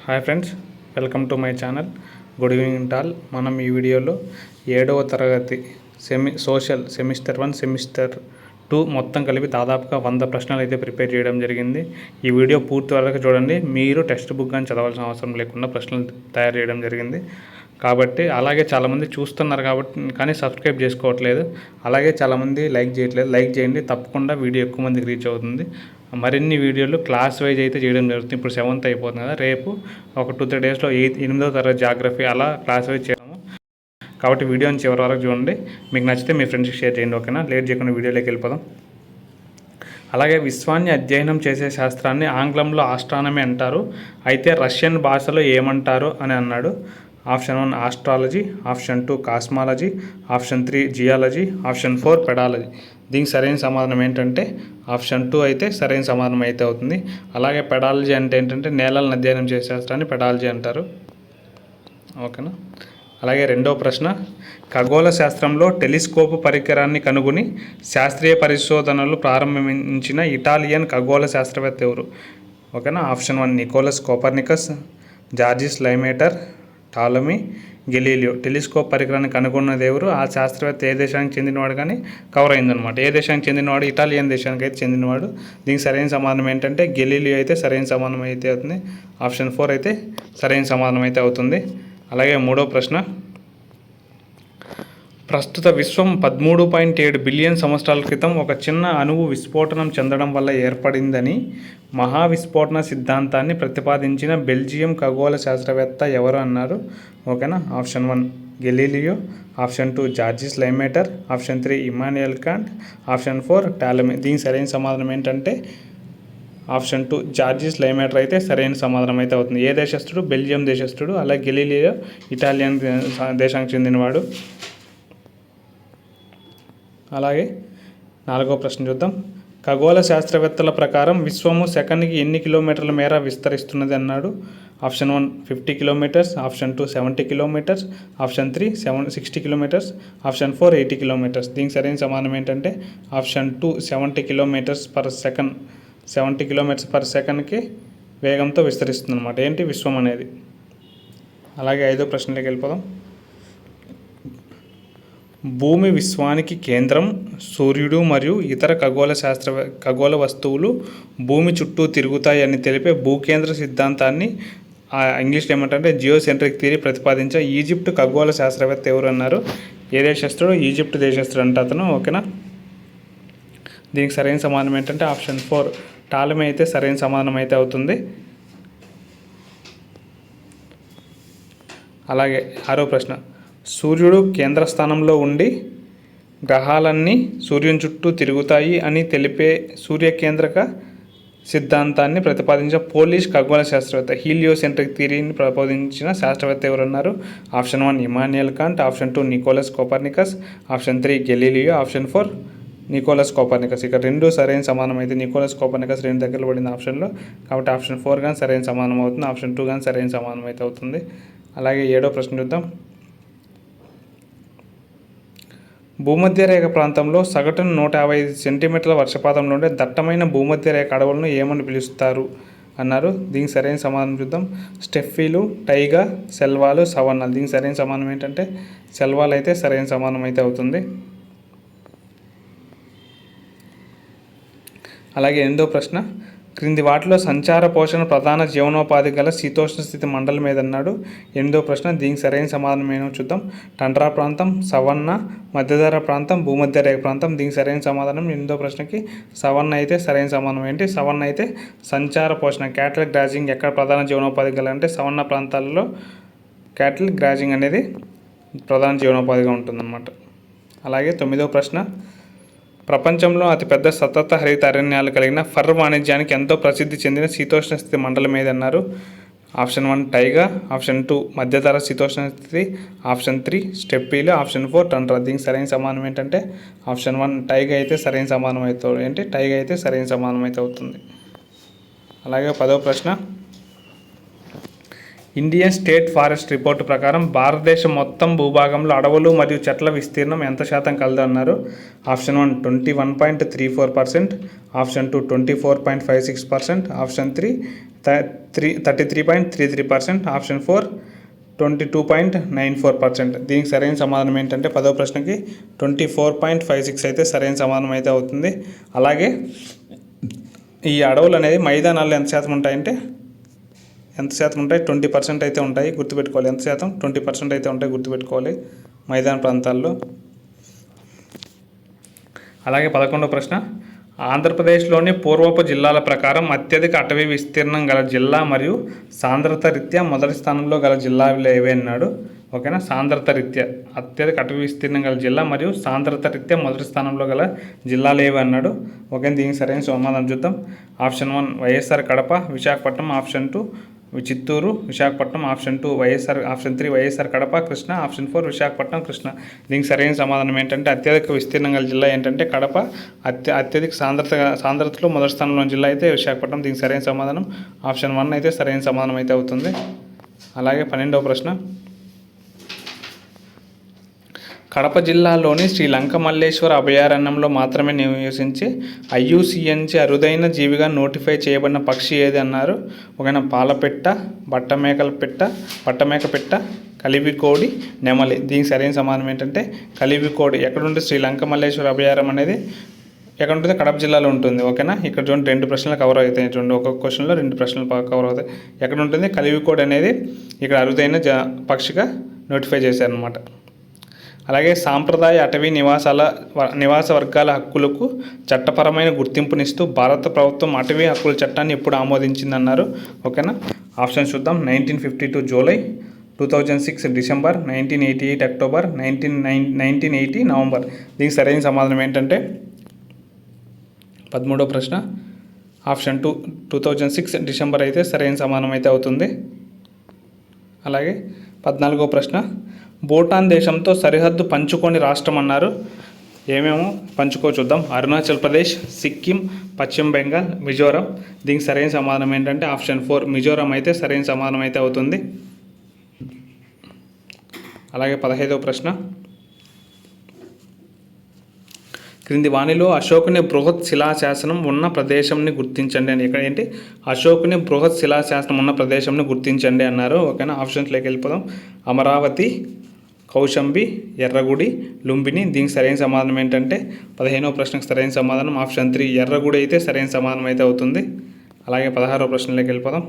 Hi friends, welcome to my channel. Good evening all. మనం ఈ వీడియోలో 7వ తరగతి సోషల్ సెమిస్టర్ 1 సెమిస్టర్ 2 మొత్తం కలిపి దాదాపుగా 100 ప్రశ్నలు అయితే ప్రిపేర్ చేయడం జరిగింది. ఈ వీడియో పూర్తి వరకు చూడండి. మీరు టెక్స్ట్ బుక్ కానీ చదవాల్సిన అవసరం లేకుండా ప్రశ్నలు తయారు చేయడం జరిగింది. కాబట్టి అలాగే చాలామంది చూస్తున్నారు కాబట్టి కానీ సబ్స్క్రైబ్ చేసుకోవట్లేదు. అలాగే చాలామంది లైక్ చేయట్లేదు. లైక్ చేయండి, తప్పకుండా వీడియో ఎక్కువ మందికి రీచ్ అవుతుంది. మరిన్ని వీడియోలు క్లాస్ వైజ్ అయితే చేయడం జరుగుతుంది. ఇప్పుడు 7th అయిపోతుంది కదా, రేపు ఒక 2-3 డేస్లో 8వ తరగతి జాగ్రఫీ అలా క్లాస్ వైజ్ చేస్తాము. కాబట్టి వీడియోని చివరి వరకు చూడండి. మీకు నచ్చితే మీ ఫ్రెండ్స్కి షేర్ చేయండి. ఓకేనా? లేట్ చేయకుండా వీడియోలోకి వెళ్ళిపోదాం. అలాగే విశ్వాన్ని అధ్యయనం చేసే శాస్త్రాన్ని ఆంగ్లంలో ఆస్ట్రానమీ అంటారు. అయితే రష్యన్ భాషలో ఏమంటారు అని అన్నాడు. Option 1 astrology, option 2 cosmology, option 3 geology, option 4 pedology. దీనికి సరైన సమాధానం ఏంటంటే ఆప్షన్ 2 అయితే సరైన సమాధానం అయితే అవుతుంది. అలాగే పెడాలజీ అంటే ఏంటంటే నేలలను అధ్యయనం చేసే శాస్త్రాన్ని పెడాలజీ అంటారు. ఓకేనా? అలాగే రెండవ ప్రశ్న, ఖగోళ శాస్త్రంలో టెలిస్కోప్ పరికరాన్ని కనుగొని శాస్త్రీయ పరిశోధనలు ప్రారంభించిన ఇటాలియన్ ఖగోళ శాస్త్రవేత్త ఎవరు? ఓకేనా? Option 1 Nicolaus Copernicus, Georges Lemaitre, Ptolemy, Galileo. Telescope పరికరాన్ని కనుగొన్నది ఎవరు? ఆ శాస్త్రవేత్త ఏ దేశానికి చెందినవాడు కానీ కవర్ అయిందనమాట. ఏ దేశానికి చెందినవాడు? ఇటాలియన్ దేశానికి అయితే చెందినవాడు. దీనికి సరైన సమాధానం ఏంటంటే గెలీలియో అయితే సరైన సమాధానం అయితే అవుతుంది. ఆప్షన్ 4 అయితే సరైన సమాధానం అయితే అవుతుంది. అలాగే మూడో ప్రశ్న, ప్రస్తుత విశ్వం 13.7 బిలియన్ సంవత్సరాల క్రితం ఒక చిన్న అణువు విస్ఫోటనం చెందడం వల్ల ఏర్పడిందని మహావిస్ఫోటన సిద్ధాంతాన్ని ప్రతిపాదించిన బెల్జియం ఖగోళ శాస్త్రవేత్త ఎవరు అన్నారు? ఓకేనా? Option 1 Galileo, option 2 Georges Lemaitre, option 3 Immanuel Kant, option 4 Ptolemy. దీనికి సరైన సమాధానం ఏంటంటే ఆప్షన్ 2 జార్జిస్ లైమేటర్ అయితే సరైన సమాధానం అయితే అవుతుంది. ఏ దేశస్థుడు? బెల్జియం దేశస్థుడు. అలాగే గెలీలియో ఇటాలియన్ దేశానికి చెందినవాడు. అలాగే 4వ ప్రశ్న చూద్దాం. ఖగోళ శాస్త్రవేత్తల ప్రకారం విశ్వము సెకండ్కి ఎన్ని కిలోమీటర్ల మేర విస్తరిస్తున్నది అన్నాడు? Option 1 50 kilometres, option 2 70 kilometres, option 3 60 kilometres, option 4 80 kilometres. దీనికి సరైన సమాధానం ఏంటంటే option 2 70 kilometres per second. 70 kilometres per సెకండ్కి వేగంతో విస్తరిస్తుంది అనమాట ఏంటి విశ్వం అనేది. అలాగే 5వ ప్రశ్నలోకి వెళ్ళిపోదాం. భూమి విశ్వానికి కేంద్రం. సూర్యుడు మరియు ఇతర ఖగోళ వస్తువులు భూమి చుట్టూ తిరుగుతాయి అని తెలిపే భూకేంద్ర సిద్ధాంతాన్ని ఇంగ్లీష్లో ఏమంటారంటే జియోసెంట్రిక్ థియరీ ప్రతిపాదించే ఈజిప్ట్ ఖగోళ శాస్త్రవేత్త ఎవరు అన్నారు? ఏ దేశస్థుడు? ఈజిప్ట్ దేశస్థుడు అంటే అతను. ఓకేనా? దీనికి సరైన సమాధానం ఏంటంటే ఆప్షన్ 4 టాలమీ అయితే సరైన సమాధానం అయితే అవుతుంది. అలాగే 6వ ప్రశ్న, సూర్యుడు కేంద్ర స్థానంలో ఉండి గ్రహాలన్నీ సూర్యుని చుట్టూ తిరుగుతాయి అని తెలిపే సూర్యకేంద్రక సిద్ధాంతాన్ని ప్రతిపాదించిన పోలిష్ ఖగోళ శాస్త్రవేత్త హీలియోసెంట్రిక్ థియరీని ప్రతిపాదించిన శాస్త్రవేత్త ఎవరున్నారు? Option 1 Immanuel Kant, option 2 Nicolas Copernicus, option 3 Galileo, option 4 Nicolas Copernicus. ఇక్కడ 2 సరైన సమానం అయితే నికోలస్ కోపర్నికస్ 2 దగ్గర పడింది ఆప్షన్లో. కాబట్టి ఆప్షన్ 4 కానీ సరైన సమానం అవుతుంది. ఆప్షన్ 2 కానీ సరైన సమానం అయితే అవుతుంది. అలాగే 7వ ప్రశ్న చూద్దాం. భూమధ్య రేఖ ప్రాంతంలో సగటున 155 సెంటీమీటర్ల వర్షపాతంలో ఉండే దట్టమైన భూమధ్య రేఖ అడవులను ఏమని పిలుస్తారు అన్నారు? దీనికి సరైన సమాధానం చూద్దాం. స్టెఫీలు, టైగా, సెల్వాలు, సవన్నాలు. దీనికి సరైన సమాధానం ఏంటంటే సెల్వాలు అయితే సరైన సమాధానం అయితే అవుతుంది. అలాగే 8వ ప్రశ్న, క్రింది వాటిలో సంచార పోషణ ప్రధాన జీవనోపాధి గల శీతోష్ణ స్థితి మండలం ఏదన్నాడు? 8వ ప్రశ్న. దీనికి సరైన సమాధానం ఏమో చూద్దాం. టండ్రా ప్రాంతం, సవన్నా, మధ్యధరా ప్రాంతం, భూమధ్య రేఖ ప్రాంతం. దీనికి సరైన సమాధానం 8వ ప్రశ్నకి సవన్నా అయితే సరైన సమాధానం ఏంటి? సవన్నా అయితే సంచార పోషణ క్యాటిల్ గ్రాజింగ్ ఎక్కడ ప్రధాన జీవనోపాధి గల అంటే సవన్నా ప్రాంతాలలో క్యాటిల్ గ్రాజింగ్ అనేది ప్రధాన జీవనోపాధిగా ఉంటుందన్నమాట. అలాగే 9వ ప్రశ్న, ప్రపంచంలో అతిపెద్ద సతత హరిత అరణ్యాలు కలిగిన ఫర్ వాణిజ్యానికి ఎంతో ప్రసిద్ధి చెందిన శీతోష్ణ స్థితి మండలం ఏదన్నారు? ఆప్షన్ 1 టైగా, ఆప్షన్ 2 మధ్యధర శీతోష్ణ స్థితి, ఆప్షన్ 3 స్టెప్పీలు, ఆప్షన్ 4 టండ్రా. దీనికి సరైన సమానం ఏంటంటే ఆప్షన్ 1 టైగా అయితే సరైన సమానం అవుతుంది. ఏంటి టైగా అయితే సరైన సమానం అయితే అవుతుంది. అలాగే 10వ ప్రశ్న, ఇండియన్ స్టేట్ ఫారెస్ట్ రిపోర్టు ప్రకారం భారతదేశం మొత్తం భూభాగంలో అడవులు మరియు చెట్ల విస్తీర్ణం ఎంత శాతం కలదు అన్నారు. Option 1 21.34%, option 2 24.56%, option 3 33.33%, option 4 22.94%. దీనికి సరైన సమాధానం ఏంటంటే 10వ ప్రశ్నకి 24.56 అయితే సరైన సమాధానం అయితే అవుతుంది. అలాగే ఈ అడవులు అనేది మైదానాల్లో ఎంత శాతం ఉంటాయంటే 20% అయితే ఉంటాయి, గుర్తుపెట్టుకోవాలి. ఎంత శాతం? 20% అయితే ఉంటాయి, గుర్తుపెట్టుకోవాలి మైదాన ప్రాంతాల్లో. అలాగే 11వ ప్రశ్న, ఆంధ్రప్రదేశ్లోని పూర్వపు జిల్లాల ప్రకారం అత్యధిక అటవీ విస్తీర్ణం గల జిల్లా మరియు సాంద్రత రీత్యా మొదటి స్థానంలో గల జిల్లాలు ఏవి అన్నాడు. ఓకేనా, సాంద్రత రీత్యా అత్యధిక అటవీ విస్తీర్ణం గల జిల్లా మరియు సాంద్రత రీత్యా మొదటి స్థానంలో గల జిల్లాలు ఏవి అన్నాడు. ఓకే, దీనికి సరైన సమాధానం చూద్దాం. Option 1 YSR Kadapa, Visakhapatnam, option 2 Chittoor, Visakhapatnam, option 2 YSR, option 3 YSR Kadapa, Krishna, option 4 Visakhapatnam, Krishna. దీనికి సరైన సమాధానం ఏంటంటే అత్యధిక విస్తీర్ణం గల జిల్లా ఏంటంటే కడప, అత్యధిక సాంద్రతలో మొదటి స్థానంలో జిల్లా అయితే విశాఖపట్నం. దీనికి సరైన సమాధానం ఆప్షన్ 1 అయితే సరైన సమాధానం అయితే అవుతుంది. అలాగే 12వ ప్రశ్న, కడప జిల్లాలోని శ్రీ లంక మల్లేశ్వర అభయారణ్యంలో మాత్రమే నివసించి IUCN అరుదైన జీవిగా నోటిఫై చేయబడిన పక్షి ఏది అన్నారు. ఒకనా పాలపెట్ట, బట్టమేక పెట్ట, కలివికోడి, నెమలి. దీనికి సరైన సమాధానం ఏంటంటే కలివికోడి. ఎక్కడుంటే శ్రీ లంక మల్లేశ్వర అభయారణ్యం అనేది ఎక్కడ ఉంటుంది? కడప జిల్లాలో ఉంటుంది. ఓకేనా, ఇక్కడ చూడండి 2 ప్రశ్నలు కవర్ అవుతాయి. చూడండి, ఒక్కొక్క క్వశ్చన్లో 2 ప్రశ్నలు కవర్ అవుతాయి. ఎక్కడ ఉంటుంది? కలివికోడి అనేది ఇక్కడ అరుదైన పక్షిగా నోటిఫై చేశారనమాట. అలాగే సాంప్రదాయ అటవీ నివాస వర్గాల హక్కులకు చట్టపరమైన గుర్తింపునిస్తూ భారత ప్రభుత్వం అటవీ హక్కుల చట్టాన్ని ఎప్పుడు ఆమోదించిందన్నారు. ఓకేనా, ఆప్షన్ చూద్దాం. 1952 జూలై, 2006 డిసెంబర్, 1988 అక్టోబర్, 1980 నవంబర్. దీనికి సరైన సమాధానం ఏంటంటే 13వ ప్రశ్న ఆప్షన్ 2 2006 డిసెంబర్ అయితే సరైన సమాధానం అయితే అవుతుంది. అలాగే 14వ ప్రశ్న, భూటాన్ దేశంతో సరిహద్దు పంచుకొని రాష్ట్రం అన్నారు. ఏమేమో పంచుకో చూద్దాం. అరుణాచల్ ప్రదేశ్, సిక్కిం, పశ్చిమ బెంగాల్, మిజోరాం. దీనికి సరైన సమాధానం ఏంటంటే ఆప్షన్ 4 మిజోరాం అయితే సరైన సమాధానం అయితే అవుతుంది. అలాగే 15వ ప్రశ్న, క్రింది వాణిలో అశోకుని బృహత్ శిలాశాసనం ఉన్న ప్రదేశంని గుర్తించండి అని. ఇక్కడ ఏంటి? అశోకుని బృహత్ శిలాశాసనం ఉన్న ప్రదేశంని గుర్తించండి అన్నారు. ఓకేనా, ఆప్షన్స్లోకి వెళ్ళిపోదాం. అమరావతి, కౌశంబి, ఎర్రగుడి, లుంబిని. దీనికి సరైన సమాధానం ఏంటంటే 15వ ప్రశ్నకు సరైన సమాధానం ఆప్షన్ 3 ఎర్రగుడి అయితే సరైన సమాధానం అయితే అవుతుంది. అలాగే 16వ ప్రశ్నలోకి వెళ్ళిపోదాం.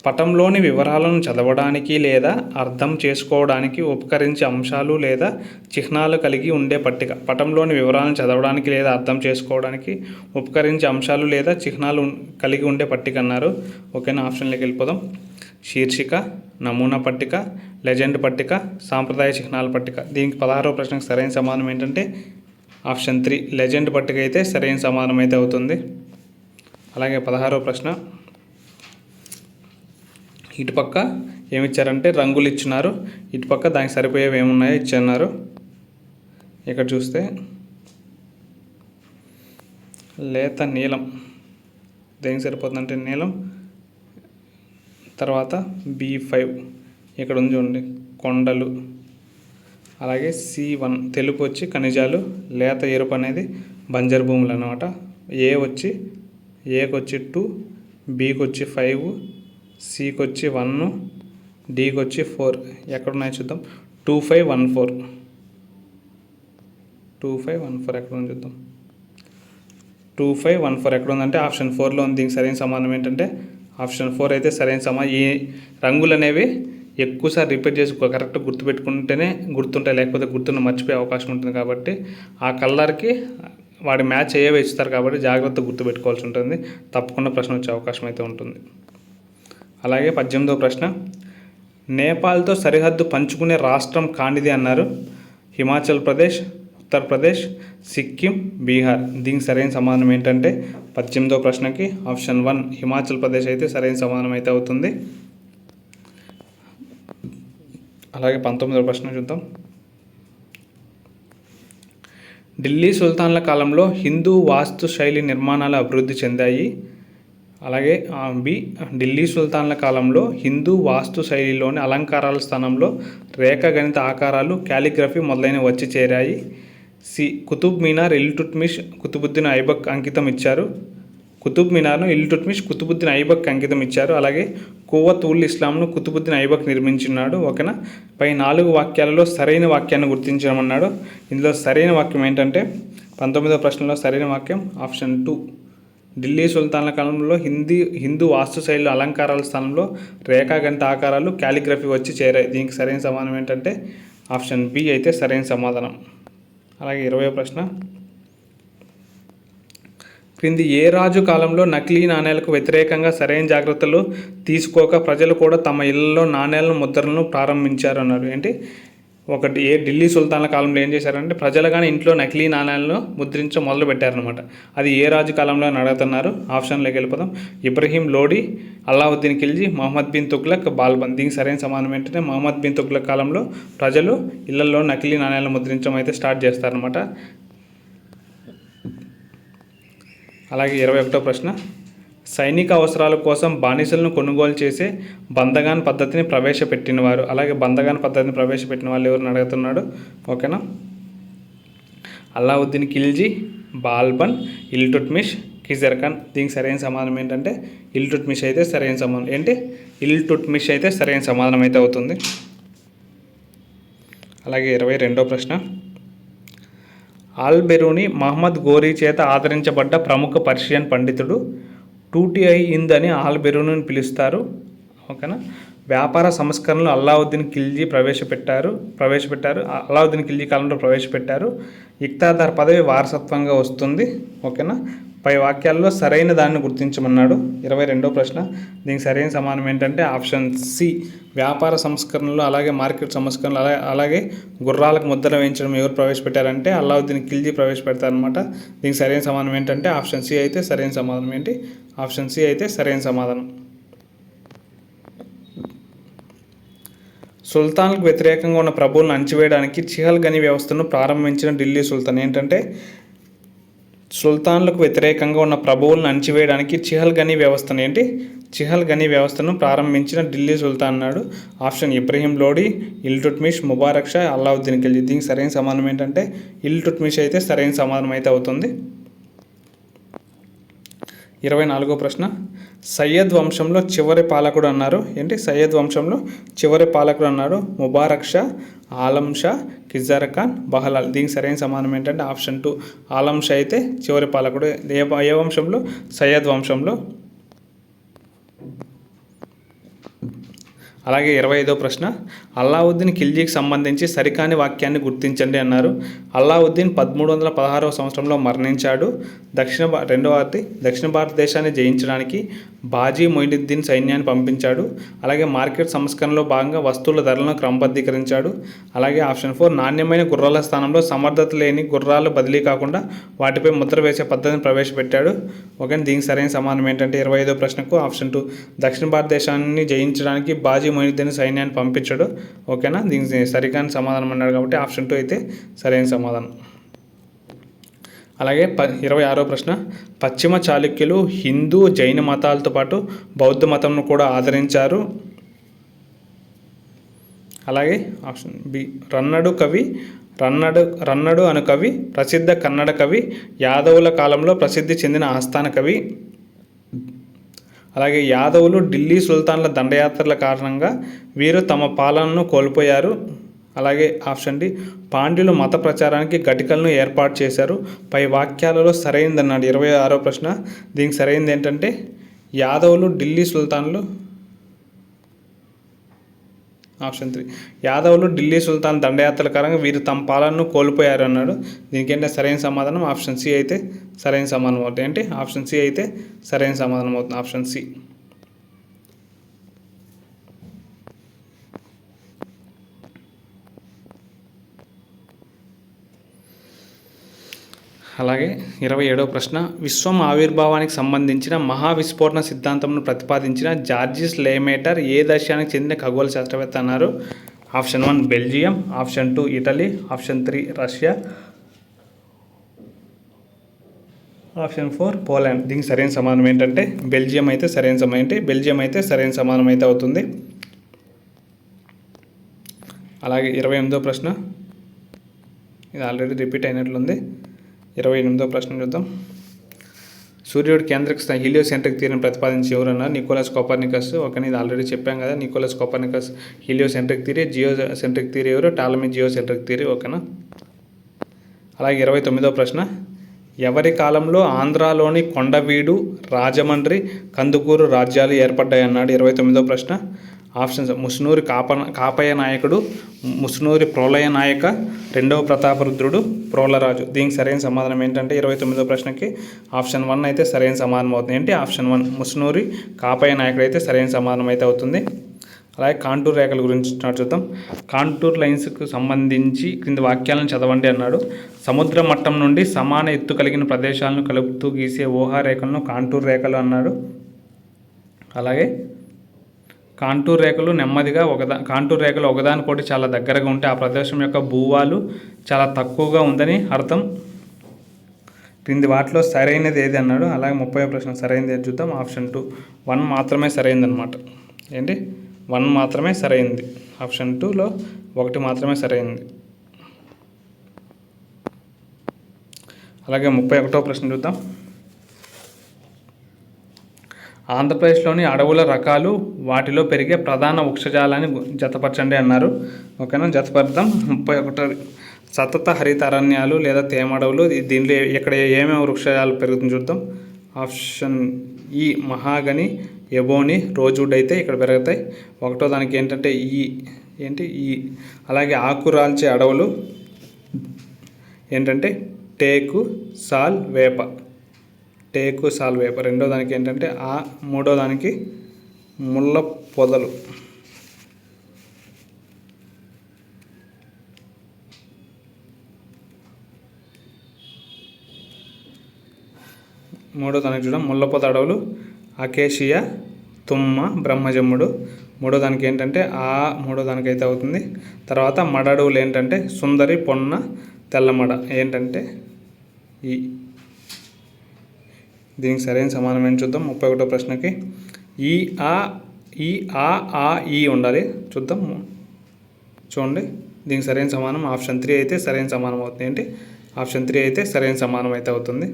పటంలోని వివరాలను చదవడానికి లేదా అర్థం చేసుకోవడానికి ఉపకరించే అంశాలు లేదా చిహ్నాలు కలిగి ఉండే పట్టిక. పటంలోని వివరాలను చదవడానికి లేదా అర్థం చేసుకోవడానికి ఉపకరించే అంశాలు లేదా చిహ్నాలు కలిగి ఉండే పట్టిక అన్నారు. ఓకేనా, ఆప్షన్లోకి వెళ్ళిపోదాం. శీర్షిక, నమూనా పట్టిక, లెజెండ్ పట్టిక, సాంప్రదాయ చిహ్నాల పట్టిక. దీనికి 16వ ప్రశ్నకు సరైన సమాధానం ఏంటంటే ఆప్షన్ 3 లెజెండ్ పట్టిక అయితే సరైన సమాధానం అయితే అవుతుంది. అలాగే 16వ ప్రశ్న, ఇటుపక్క ఏమిచ్చారంటే రంగులు ఇచ్చినారు, ఇటుపక్క దానికి సరిపోయేవి ఏమున్నాయో ఇచ్చన్నారు. ఇక్కడ చూస్తే లేత నీలం దేనికి సరిపోతుందంటే నీలం. తర్వాత B5 ఇక్కడ ఉంది చూడండి, కొండలు. అలాగే C1 తెలుపు వచ్చి ఖనిజాలు, లేత ఎరుపు అనేది బంజరు భూములు అన్నమాట. ఏకి వచ్చి 2, Bకి వచ్చి 5, Cకి వచ్చి 1, Dకి వచ్చి 4. ఎక్కడున్నాయో చూద్దాం. 2514 ఎక్కడ ఉంది చూద్దాం. 2514 ఎక్కడ ఉందంటే ఆప్షన్ 4లో ఉంది. దీనికి సరైన సమాధానం ఏంటంటే ఆప్షన్ 4 అయితే సరైన సమాధానం. ఈ రంగులు అనేవి ఎక్కువసారి రిపీట్ చేసి కరెక్ట్గా గుర్తుపెట్టుకుంటేనే గుర్తుంటాయి, లేకపోతే గుర్తున్న మర్చిపోయే అవకాశం ఉంటుంది. కాబట్టి ఆ కలర్కి వాడి మ్యాచ్ అయ్యేవి ఇస్తారు కాబట్టి జాగ్రత్తగా గుర్తుపెట్టుకోవాల్సి ఉంటుంది. తప్పకుండా ప్రశ్న వచ్చే అవకాశం అయితే ఉంటుంది. అలాగే 18వ ప్రశ్న, నేపాల్తో సరిహద్దు పంచుకునే రాష్ట్రం కానిది అన్నారు. హిమాచల్ ప్రదేశ్, ఉత్తరప్రదేశ్, సిక్కిం, బీహార్. దీనికి సరైన సమాధానం ఏంటంటే 18వ ప్రశ్నకి ఆప్షన్ 1 హిమాచల్ ప్రదేశ్ అయితే సరైన సమాధానం అయితే అవుతుంది. అలాగే 19వ ప్రశ్న చూద్దాం. ఢిల్లీ సుల్తాన్ల కాలంలో హిందూ వాస్తు శైలి నిర్మాణాలు అభివృద్ధి చెందాయి. అలాగే బి ఢిల్లీ సుల్తాన్ల కాలంలో హిందూ వాస్తు శైలిలోని అలంకారాల స్థానంలో రేఖాగణిత ఆకారాలు, క్యాలిగ్రఫీ మొదలైనవి వచ్చి చేరాయి. సి కుతుబ్ మీనార్ ఇల్టుట్మిష్ కుతుబుద్దీన్ ఐబక్ అంకితం ఇచ్చారు. కుతుబ్ మీనార్ను ఇల్టుట్మిష్ కుతుబుద్దీన్ ఐబక్ అంకితం ఇచ్చారు. అలాగే కువత్ ఉల్ ఇస్లాంను కుతుబుద్దీన్ ఐబక్ నిర్మించున్నాడు. ఓకేనా. పై 4 వాక్యాలలో సరైన వాక్యాన్ని గుర్తించమన్నాడు. ఇందులో సరైన వాక్యం ఏంటంటే 19వ ప్రశ్నలో సరైన వాక్యం ఆప్షన్ 2. ఢిల్లీ సుల్తాన్ల కాలంలో హిందూ వాస్తుశైలి అలంకారాల స్థానంలో రేఖాగణిత ఆకారాలు, క్యాలిగ్రఫీ వచ్చి చేరాయి. దీనికి సరైన సమాధానం ఏంటంటే ఆప్షన్ బి అయితే సరైన సమాధానం. అలాగే 20వ ప్రశ్న, క్రింది ఏ రాజు కాలంలో నకిలీ నాణేలకు వ్యతిరేకంగా సరైన జాగ్రత్తలు తీసుకోక ప్రజలు కూడా తమ ఇళ్లలో నాణేలను ముద్రలను ప్రారంభించారు అన్నారు. ఏంటి ఒకటి ఢిల్లీ సుల్తాన్ల కాలంలో ఏం చేశారంటే ప్రజలు కానీ ఇంట్లో నకిలీ నాణేలను ముద్రించడం మొదలు పెట్టారనమాట. అది ఏ రాజు కాలంలో అని అడుగుతున్నారు. ఆప్షన్లోకి వెళ్ళిపోదాం. ఇబ్రహీం లోడి, అల్లావుద్దీన్ ఖిల్జీ, మహమ్మద్ బిన్ తుగ్లక్, బాల్బన్. దీనికి సరైన సమాధానం ఏంటంటే మహమ్మద్ బిన్ తుగ్లక్ కాలంలో ప్రజలు ఇళ్లలో నకిలీ నాణేలను ముద్రించడం అయితే స్టార్ట్ చేస్తారనమాట. అలాగే 21వ ప్రశ్న, సైనిక అవసరాల కోసం బానిసలను కొనుగోలు చేసే బందగాన్ పద్ధతిని ప్రవేశపెట్టినవారు. అలాగే బందగాన్ పద్ధతిని ప్రవేశపెట్టిన వాళ్ళు ఎవరిని అడుగుతున్నాడు. ఓకేనా. అల్లావుద్దీన్ ఖిల్జీ, బాల్బన్, ఇల్టుట్మిష్, ఖిజర్ ఖాన్. దీనికి సరైన సమాధానం ఏంటంటే ఇల్టుట్మిష్ అయితే సరైన సమాధానం. ఏంటి ఇల్టుట్మిష్ అయితే సరైన సమాధానం అయితే అవుతుంది. అలాగే 22వ ప్రశ్న, ఆల్-బెరూని మహమ్మద్ గోరీ చేత ఆదరించబడ్డ ప్రముఖ పర్షియన్ పండితుడు. టూటిఐ హింద్ అని ఆల్-బెరూనిని పిలుస్తారు. ఓకేనా. వ్యాపార సంస్కరణలు అల్లావుద్దీన్ ఖిల్జీ ప్రవేశపెట్టారు. అల్లావుద్దీన్ ఖిల్జీ కాలంలో ప్రవేశపెట్టారు. ఇక్తాదార్ పదవి వారసత్వంగా వస్తుంది. ఓకేనా. పై వాక్యాల్లో సరైన దాన్ని గుర్తించమన్నాడు. 22వ ప్రశ్న, దీనికి సరైన సమాధానం ఏంటంటే ఆప్షన్ సి. వ్యాపార సంస్కరణలు అలాగే మార్కెట్ సంస్కరణలు అలాగే గుర్రాలకు ముద్ర వేయించడం ఎవరు ప్రవేశపెట్టారంటే అల్లావుద్దీన్ ఖిల్జీ ప్రవేశపెడతారనమాట. దీనికి సరైన సమాధానం ఏంటంటే ఆప్షన్ సి అయితే సరైన సమాధానం. ఏంటి ఆప్షన్ సి అయితే సరైన సమాధానం. సుల్తాన్లకు వ్యతిరేకంగా ఉన్న ప్రభువులను అణచివేయడానికి చిహల్గనీ వ్యవస్థను ప్రారంభించిన ఢిల్లీ సుల్తాన్. ఏంటంటే సుల్తాన్లకు వ్యతిరేకంగా ఉన్న ప్రభువులను అణచివేయడానికి చిహల్గనీ వ్యవస్థను ప్రారంభించిన ఢిల్లీ సుల్తాన్ అన్నాడు. ఆప్షన్ ఇబ్రహీం లోడి, ఇల్టుట్మిష్, ముబారక్ షా, అల్లావుద్దీన్ ఖిల్జీ. దీనికి సరైన సమాధానం ఏంటంటే ఇల్టుట్మిష్ అయితే సరైన సమాధానం అయితే అవుతుంది. 24వ ప్రశ్న, సయ్యద్ వంశంలో చివరి పాలకుడు అన్నారు. ఏంటి సయ్యద్ వంశంలో చివరి పాలకుడు అన్నాడు. ముబారక్ షా, ఆలం షా, ఖిజర్ ఖాన్, బహలాల్. దీనికి సరైన సమాధానం ఏంటంటే ఆప్షన్ 2. ఆలం షా అయితే చివరి పాలకుడు. ఏ వంశంలో? సయ్యద్ వంశంలో. అలాగే 25వ ప్రశ్న, అల్లావుద్దీన్ ఖిల్జీకి సంబంధించి సరికాని వాక్యాన్ని గుర్తించండి అన్నారు. అల్లావుద్దీన్ 1316వ సంవత్సరంలో మరణించాడు. దక్షిణ భారతదేశాన్ని జయించడానికి బాజీ మొయినుద్దీన్ సైన్యాన్ని పంపించాడు. అలాగే మార్కెట్ సంస్కరణలో భాగంగా వస్తువుల ధరలను క్రమబద్ధీకరించాడు. అలాగే ఆప్షన్ 4, నాణ్యమైన గుర్రాల స్థానంలో సమర్థత లేని గుర్రాలు బదిలీ కాకుండా వాటిపై ముద్ర వేసే పద్ధతిని ప్రవేశపెట్టాడు. ఓకే. దీనికి సరైన సమాధానం ఏంటంటే 25వ ప్రశ్నకు ఆప్షన్ 2. దక్షిణ భారతదేశాన్ని జయించడానికి బాజీ మొయినుద్దీన్ సైన్యాన్ని పంపించాడు. ఓకేనా. దీనికి సరికాని సమాధానం అన్నాడు కాబట్టి ఆప్షన్ 2 అయితే సరైన సమాధానం. అలాగే 26వ ప్రశ్న, పశ్చిమ చాళుక్యులు హిందూ, జైన మతాలతో పాటు బౌద్ధ మతంను కూడా ఆదరించారు. అలాగే ఆప్షన్ బి, రన్నడు అను కవి ప్రసిద్ధ కన్నడ కవి, యాదవుల కాలంలో ప్రసిద్ధి చెందిన ఆస్థాన కవి. అలాగే యాదవులు ఢిల్లీ సుల్తాన్ల దండయాత్రల కారణంగా వీరు తమ పాలనను కోల్పోయారు. అలాగే ఆప్షన్ డి, పాండ్యులు మత ప్రచారానికి ఘటికలను ఏర్పాటు చేశారు. పై వాక్యాలలో సరైనది అన్నాడు. 26వ ప్రశ్న, దీనికి సరైనది ఏంటంటే యాదవులు ఢిల్లీ సుల్తాన్లు. ఆప్షన్ 3, యాదవులు ఢిల్లీ సుల్తాన్ దండయాత్రల కారణంగా వీరు తమ పాలనను కోల్పోయారు అన్నాడు. దీనికి ఏంటంటే సరైన సమాధానం ఆప్షన్ సి అయితే సరైన సమాధానం అవుతుంది. ఏంటి ఆప్షన్ సి అయితే సరైన సమాధానం అవుతుంది. Option C. అలాగే 27వ ప్రశ్న, విశ్వం ఆవిర్భావానికి సంబంధించిన మహావిస్ఫోటన సిద్ధాంతంను ప్రతిపాదించిన జార్జిస్ లేమేటర్ ఏ దేశానికి చెందిన ఖగోళ శాస్త్రవేత్త అన్నారు. Option 1 Belgium, option 2 Italy, option 3 Russia, option 4 Poland. దీనికి సరైన సమానం ఏంటంటే బెల్జియం అయితే సరైన సమానం ఏంటి బెల్జియం అయితే సరైన సమానం అయితే అవుతుంది. అలాగే 28వ ప్రశ్న, ఇది ఆల్రెడీ రిపీట్ అయినట్లుంది. 28వ ప్రశ్న చూద్దాం. సూర్యుడు కేంద్రక హీలియోసెంట్రిక్ థియరీని ప్రతిపాదించి ఎవరన్నారు? Nicolaus Copernicus. ఓకే, ఇది ఆల్రెడీ చెప్పాం కదా. Nicolaus Copernicus heliocentric theory. Geocentric theory ఎవరు? Ptolemy geocentric theory. ఓకేనా. అలాగే 29వ ప్రశ్న, ఎవరి కాలంలో ఆంధ్రాలోని కొండవీడు, రాజమండ్రి, కందుకూరు రాజ్యాలు ఏర్పడ్డాయి అన్నాడు? 29వ ప్రశ్న. ఆప్షన్స్: ముసునూరి కాపయ నాయకుడు, ముసునూరి ప్రోలయ నాయక, రెండవ ప్రతాపరుద్రుడు, ప్రోలరాజు. దీనికి సరైన సమాధానం ఏంటంటే 29వ ప్రశ్నకి ఆప్షన్ 1 అయితే సరైన సమాధానం అవుతుంది. ఏంటి? ఆప్షన్ 1 ముసునూరి కాపయ నాయకుడు అయితే సరైన సమాధానం అయితే అవుతుంది. అలాగే కాంటూర్ రేఖల గురించి చూద్దాం. కాంటూర్ లైన్స్కు సంబంధించి క్రింది వాక్యాలను చదవండి అన్నాడు. సముద్ర మట్టం నుండి సమాన ఎత్తు కలిగిన ప్రదేశాలను కలుపుతూ గీసే ఊహారేఖలను కాంటూర్ రేఖలు అన్నాడు. అలాగే కాంటూర్ రేఖలు నెమ్మదిగా కాంటూర్ రేఖలు ఒకదానికోటి చాలా దగ్గరగా ఉంటే ఆ ప్రదేశం యొక్క భూవాలు చాలా తక్కువగా ఉందని అర్థం. క్రింది వాటిలో సరైనది ఏది అన్నాడు. అలాగే 30వ ప్రశ్న సరైనది ఏది చూద్దాం. ఆప్షన్ 2 1 మాత్రమే సరైనది అనమాట. ఏంటి? 1 మాత్రమే సరైనది. ఆప్షన్ 2లో 1 మాత్రమే సరైనది. అలాగే 31వ ప్రశ్న చూద్దాం. ఆంధ్రప్రదేశ్లోని అడవుల రకాలు, వాటిలో పెరిగే ప్రధాన వృక్షజాలాన్ని జతపరచండి అన్నారు. ఓకేనా, జతపరుద్దాం. 31 సతత హరిత అరణ్యాలు లేదా తేమడవులు. దీనిలో ఇక్కడ ఏమేమి వృక్షజాలు పెరుగుతుంది చూద్దాం. ఆప్షన్ ఈ మహాగని, ఎబోని, రోజ్వుడ్ అయితే ఇక్కడ పెరుగుతాయి. 1వ దానికి ఏంటంటే ఈ. అలాగే ఆకురాల్చే అడవులు ఏంటంటే టేకు, సాల్, వేప. 2వ దానికి ఏంటంటే 3వ దానికి ముళ్ళ పొదలు. 3వ దానికి చూడండి ముళ్ళపొద అడవులు, అకేషియా, తుమ్మ, బ్రహ్మజమ్ముడు. 3వ దానికి ఏంటంటే 3వ దానికి అయితే అవుతుంది. తర్వాత మడడువులు ఏంటంటే సుందరి, పొన్న, తెల్లమడ ఏంటంటే ఈ. దీనికి సరైన సమానం ఏంటి చూద్దాం. 31వ ప్రశ్నకి ఈ ఉండాలి. చూద్దాం, చూడండి. దీనికి సరైన సమానం ఆప్షన్ 3 అయితే సరైన సమానం అవుతుంది. ఏంటి? ఆప్షన్ 3 అయితే సరైన సమానం అయితే అవుతుంది.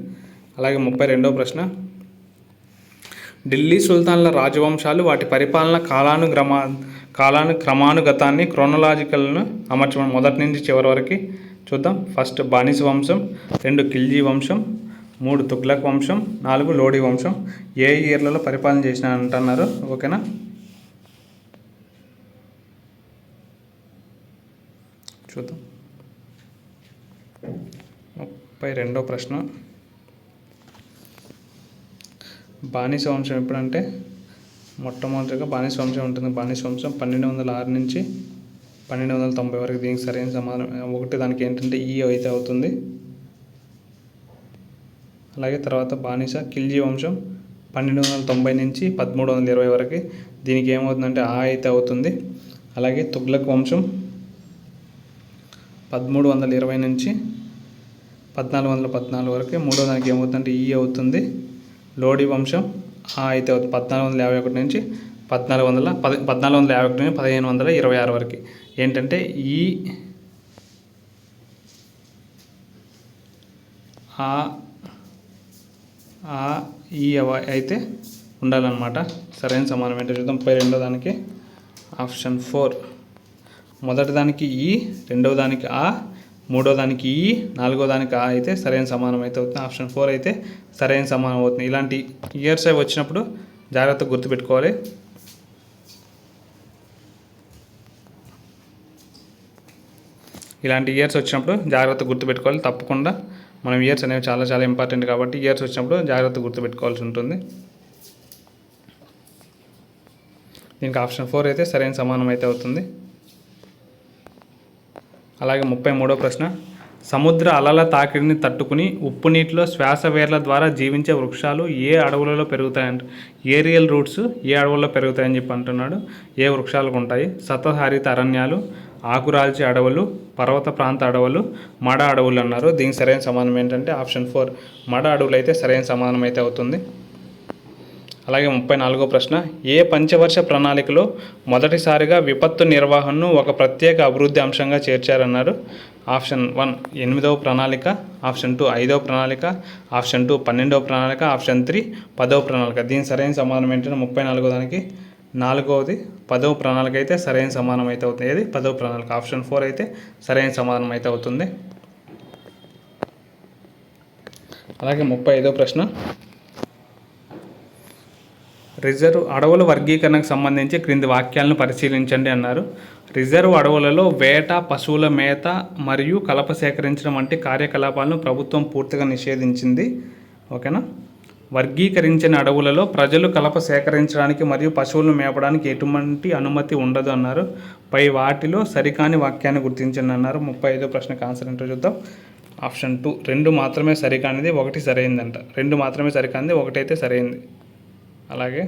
అలాగే 32వ ప్రశ్న, ఢిల్లీ సుల్తాన్ల రాజవంశాలు వాటి పరిపాలన క్రమానుగతాన్ని క్రోనలాజికల్ను అమర్చడం మొదటి నుంచి చివరి వరకు చూద్దాం. ఫస్ట్ బానిస వంశం, 2 ఖిల్జీ వంశం, 3 తుగ్లక్ వంశం, 4 లోడీ వంశం. ఏ ఇయర్లలో పరిపాలన చేసిన అంటున్నారు. ఓకేనా. చూద్దాం. 32వ ప్రశ్న, బానిస వంశం ఎప్పుడంటే మొట్టమొదటిగా బానిస వంశం ఉంటుంది. బానిస వంశం 1206 నుంచి 1290 వరకు. దీనికి సరైన సమాధానం 1 దానికి ఏంటంటే ఈ అయితే అవుతుంది. అలాగే తర్వాత బానిస ఖిల్జీ వంశం 1290 నుంచి 1320 వరకు. దీనికి ఏమవుతుందంటే అయితే అవుతుంది. అలాగే తుగ్లక్ వంశం 1320 నుంచి 1414 వరకు. 3వ దానికి ఏమవుతుందంటే ఈ అవుతుంది. లోడీ వంశం అయితే అవుతుంది 1451 నుంచి 1451 నుంచి 1526 వరకు. ఏంటంటే ఈ అయితే ఉండాలన్నమాట. సరైన సమానం ఏంటో చూద్దాం. 32వ దానికి ఆప్షన్ 4. మొదటి దానికి ఈ, 2వ దానికి 3వ దానికి ఈ, 4వ దానికి అయితే సరైన సమానం అయితే అవుతుంది. ఆప్షన్ 4 అయితే సరైన సమానం అవుతుంది. ఇలాంటి ఇయర్స్ అవి వచ్చినప్పుడు జాగ్రత్తగా గుర్తుపెట్టుకోవాలి. తప్పకుండా మనం ఇయర్స్ అనేవి చాలా చాలా ఇంపార్టెంట్ కాబట్టి ఇయర్స్ వచ్చినప్పుడు జాగ్రత్తగా గుర్తుపెట్టుకోవాల్సి ఉంటుంది. దీనికి ఆప్షన్ 4 అయితే సరైన సమానం అయితే అవుతుంది. అలాగే 33వ ప్రశ్న, సముద్ర అలల తాకిడిని తట్టుకుని ఉప్పు నీటిలో శ్వాసవేర్ల ద్వారా జీవించే వృక్షాలు ఏ అడవులలో పెరుగుతాయంట? ఏరియల్ రూట్స్ ఏ అడవుల్లో పెరుగుతాయని చెప్పి అంటున్నాడు. ఏ వృక్షాలకు ఉంటాయి? సతత హరిత అరణ్యాలు, ఆకురాల్చే అడవులు, పర్వత ప్రాంత అడవులు, మడ అడవులు అన్నారు. దీనికి సరైన సమాధానం ఏంటంటే ఆప్షన్ 4 మడ అడవులు అయితే సరైన సమాధానం అయితే అవుతుంది. అలాగే 34వ ప్రశ్న, ఏ పంచవర్ష ప్రణాళికలో మొదటిసారిగా విపత్తు నిర్వహణను ఒక ప్రత్యేక అభివృద్ధి అంశంగా చేర్చారన్నారు? ఆప్షన్ 1 8వ ప్రణాళిక, ఆప్షన్ 2 5వ ప్రణాళిక, ఆప్షన్ 2 12వ ప్రణాళిక, ఆప్షన్ 3 10వ ప్రణాళిక. దీని సరైన సమాధానం ఏంటంటే 34వ దానికి 4వది 10వ ప్రణాళిక అయితే సరైన సమాధానం అయితే అవుతుంది. ఏది 10వ ప్రణాళిక, ఆప్షన్ 4 అయితే సరైన సమాధానం అయితే అవుతుంది. అలాగే 35వ ప్రశ్న, రిజర్వ్ అడవుల వర్గీకరణకు సంబంధించి క్రింది వాక్యాలను పరిశీలించండి అన్నారు. రిజర్వ్ అడవులలో వేట, పశువుల మేత మరియు కలప సేకరించడం వంటి కార్యకలాపాలను ప్రభుత్వం పూర్తిగా నిషేధించింది. ఓకేనా. వర్గీకరించిన అడవులలో ప్రజలు కలప సేకరించడానికి మరియు పశువులను మేపడానికి ఎటువంటి అనుమతి ఉండదు అన్నారు. పై వాటిలో సరికాని వాక్యాన్ని గుర్తించండి అన్నారు. 35వ ప్రశ్నకు ఆన్సర్ ఏంటో చూద్దాం. ఆప్షన్ 2 2 మాత్రమే సరికానిది, 1 సరైందంట. 2 మాత్రమే సరికానిది, 1 అయితే సరైంది. అలాగే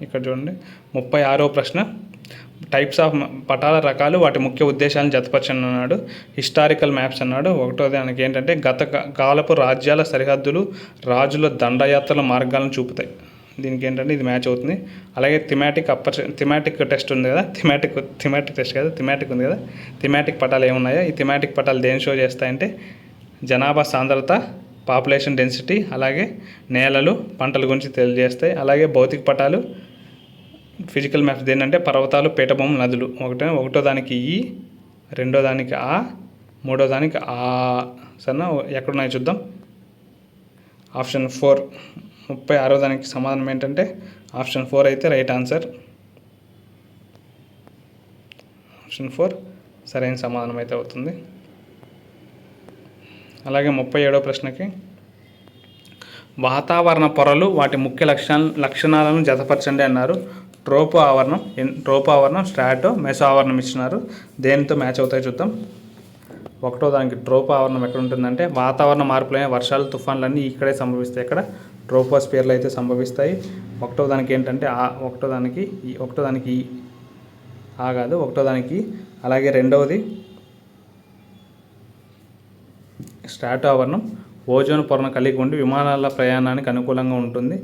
ఇక్కడ చూడండి 36వ ప్రశ్న, టైప్స్ ఆఫ్ పటాల రకాలు, వాటి ముఖ్య ఉద్దేశాలను జతపరచండి అన్నాడు. హిస్టారికల్ మ్యాప్స్ అన్నాడు. 1వ దానికి ఏంటంటే గత కాలపు రాజ్యాల సరిహద్దులు, రాజుల దండయాత్రల మార్గాలను చూపుతాయి. దీనికి ఏంటంటే ఇది మ్యాచ్ అవుతుంది. అలాగే థిమాటిక్ టెస్ట్ ఉంది కదా, థిమాటిక్ టెస్ట్ కదా, థిమాటిక్ ఉంది కదా, థిమాటిక్ పటాలు ఏమున్నాయో, ఈ థిమాటిక్ పటాలు దేని షో చేస్తాయంటే జనాభా సాంద్రత, పాపులేషన్ డెన్సిటీ, అలాగే నేలలు, పంటల గురించి తెలియజేస్తాయి. అలాగే భౌతిక పటాలు, ఫిజికల్ మ్యాప్స్ ఏంటంటే పర్వతాలు, పీఠభూములు, నదులు. ఒకటో దానికి ఈ, రెండో దానికి ఆ, మూడో దానికి ఆ. సరేనా, ఎక్కడున్నాయో చూద్దాం. ఆప్షన్ 4 36వ దానికి సమాధానం ఏంటంటే ఆప్షన్ 4 అయితే రైట్ ఆన్సర్. ఆప్షన్ 4 సరైన సమాధానం అయితే అవుతుంది. అలాగే 37వ ప్రశ్నకి, వాతావరణ పొరలు, వాటి ముఖ్య లక్షణాలను జతపరచండి అన్నారు. ట్రోపో ఆవరణం, స్ట్రాటో, మెసో ఆవరణం ఇచ్చినారు. దేనితో మ్యాచ్ అవుతాయి చూద్దాం. 1వ దానికి ట్రోపో ఆవరణం ఎక్కడ ఉంటుందంటే వాతావరణ మార్పులైన వర్షాలు, తుఫాన్లన్నీ ఇక్కడే సంభవిస్తాయి. ఇక్కడ ట్రోపోస్పియర్లు అయితే సంభవిస్తాయి. 1వ దానికి ఏంటంటే 1వ దానికి ఆ కాదు, 1వ దానికి. అలాగే 2వది స్ట్రాటో ఆవరణం ఓజోన్ పొరను కలిగి ఉండి విమానాల ప్రయాణానికి అనుకూలంగా ఉంటుంది.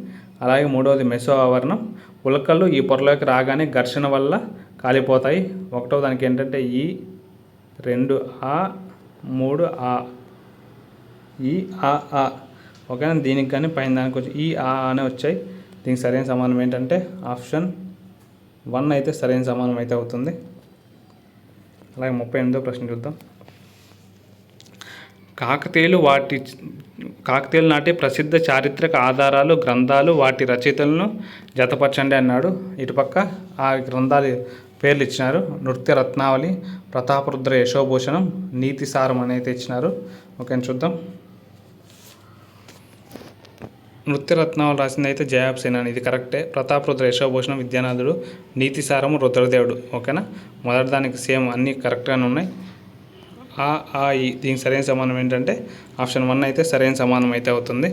అలాగే 3వది మెసో ఆవరణం, ఉల్కలు ఈ పొరలోకి రాగానే ఘర్షణ వల్ల కాలిపోతాయి. 1వ దానికి ఏంటంటే ఈ, 2 ఆ, 3 ఆ, ఈ ఆ. ఓకేనా. దీనికి కానీ పైన దానికి వచ్చి ఈ ఆ అనే వచ్చాయి. దీనికి సరైన సమానం ఏంటంటే ఆప్షన్ 1 అయితే సరైన సమానం అయితే అవుతుంది. అలాగే 38వ ప్రశ్న చూద్దాం. కాకతీయులు నాటి ప్రసిద్ధ చారిత్రక ఆధారాలు, గ్రంథాలు, వాటి రచయితలను జతపరచండి అన్నాడు. ఇటుపక్క ఆ గ్రంథాలు పేర్లు ఇచ్చినారు. నృత్య రత్నావళి, ప్రతాపరుద్ర యశోభూషణం, నీతిసారం అనేది ఇచ్చినారు. ఓకే చూద్దాం. నృత్య రత్నావళి రాసింది అయితే జయాబ్ సేనాని, ఇది కరెక్టే. ప్రతాపరుద్ర యశోభూషణం విద్యానాథుడు, నీతిసారము రుద్రదేవుడు. ఓకేనా. మొదటి దానికి సేమ్ అన్నీ కరెక్ట్గానే ఉన్నాయి. ఈ దీనికి సరైన సమానం ఏంటంటే ఆప్షన్ 1 అయితే సరైన సమానం అయితే అవుతుంది.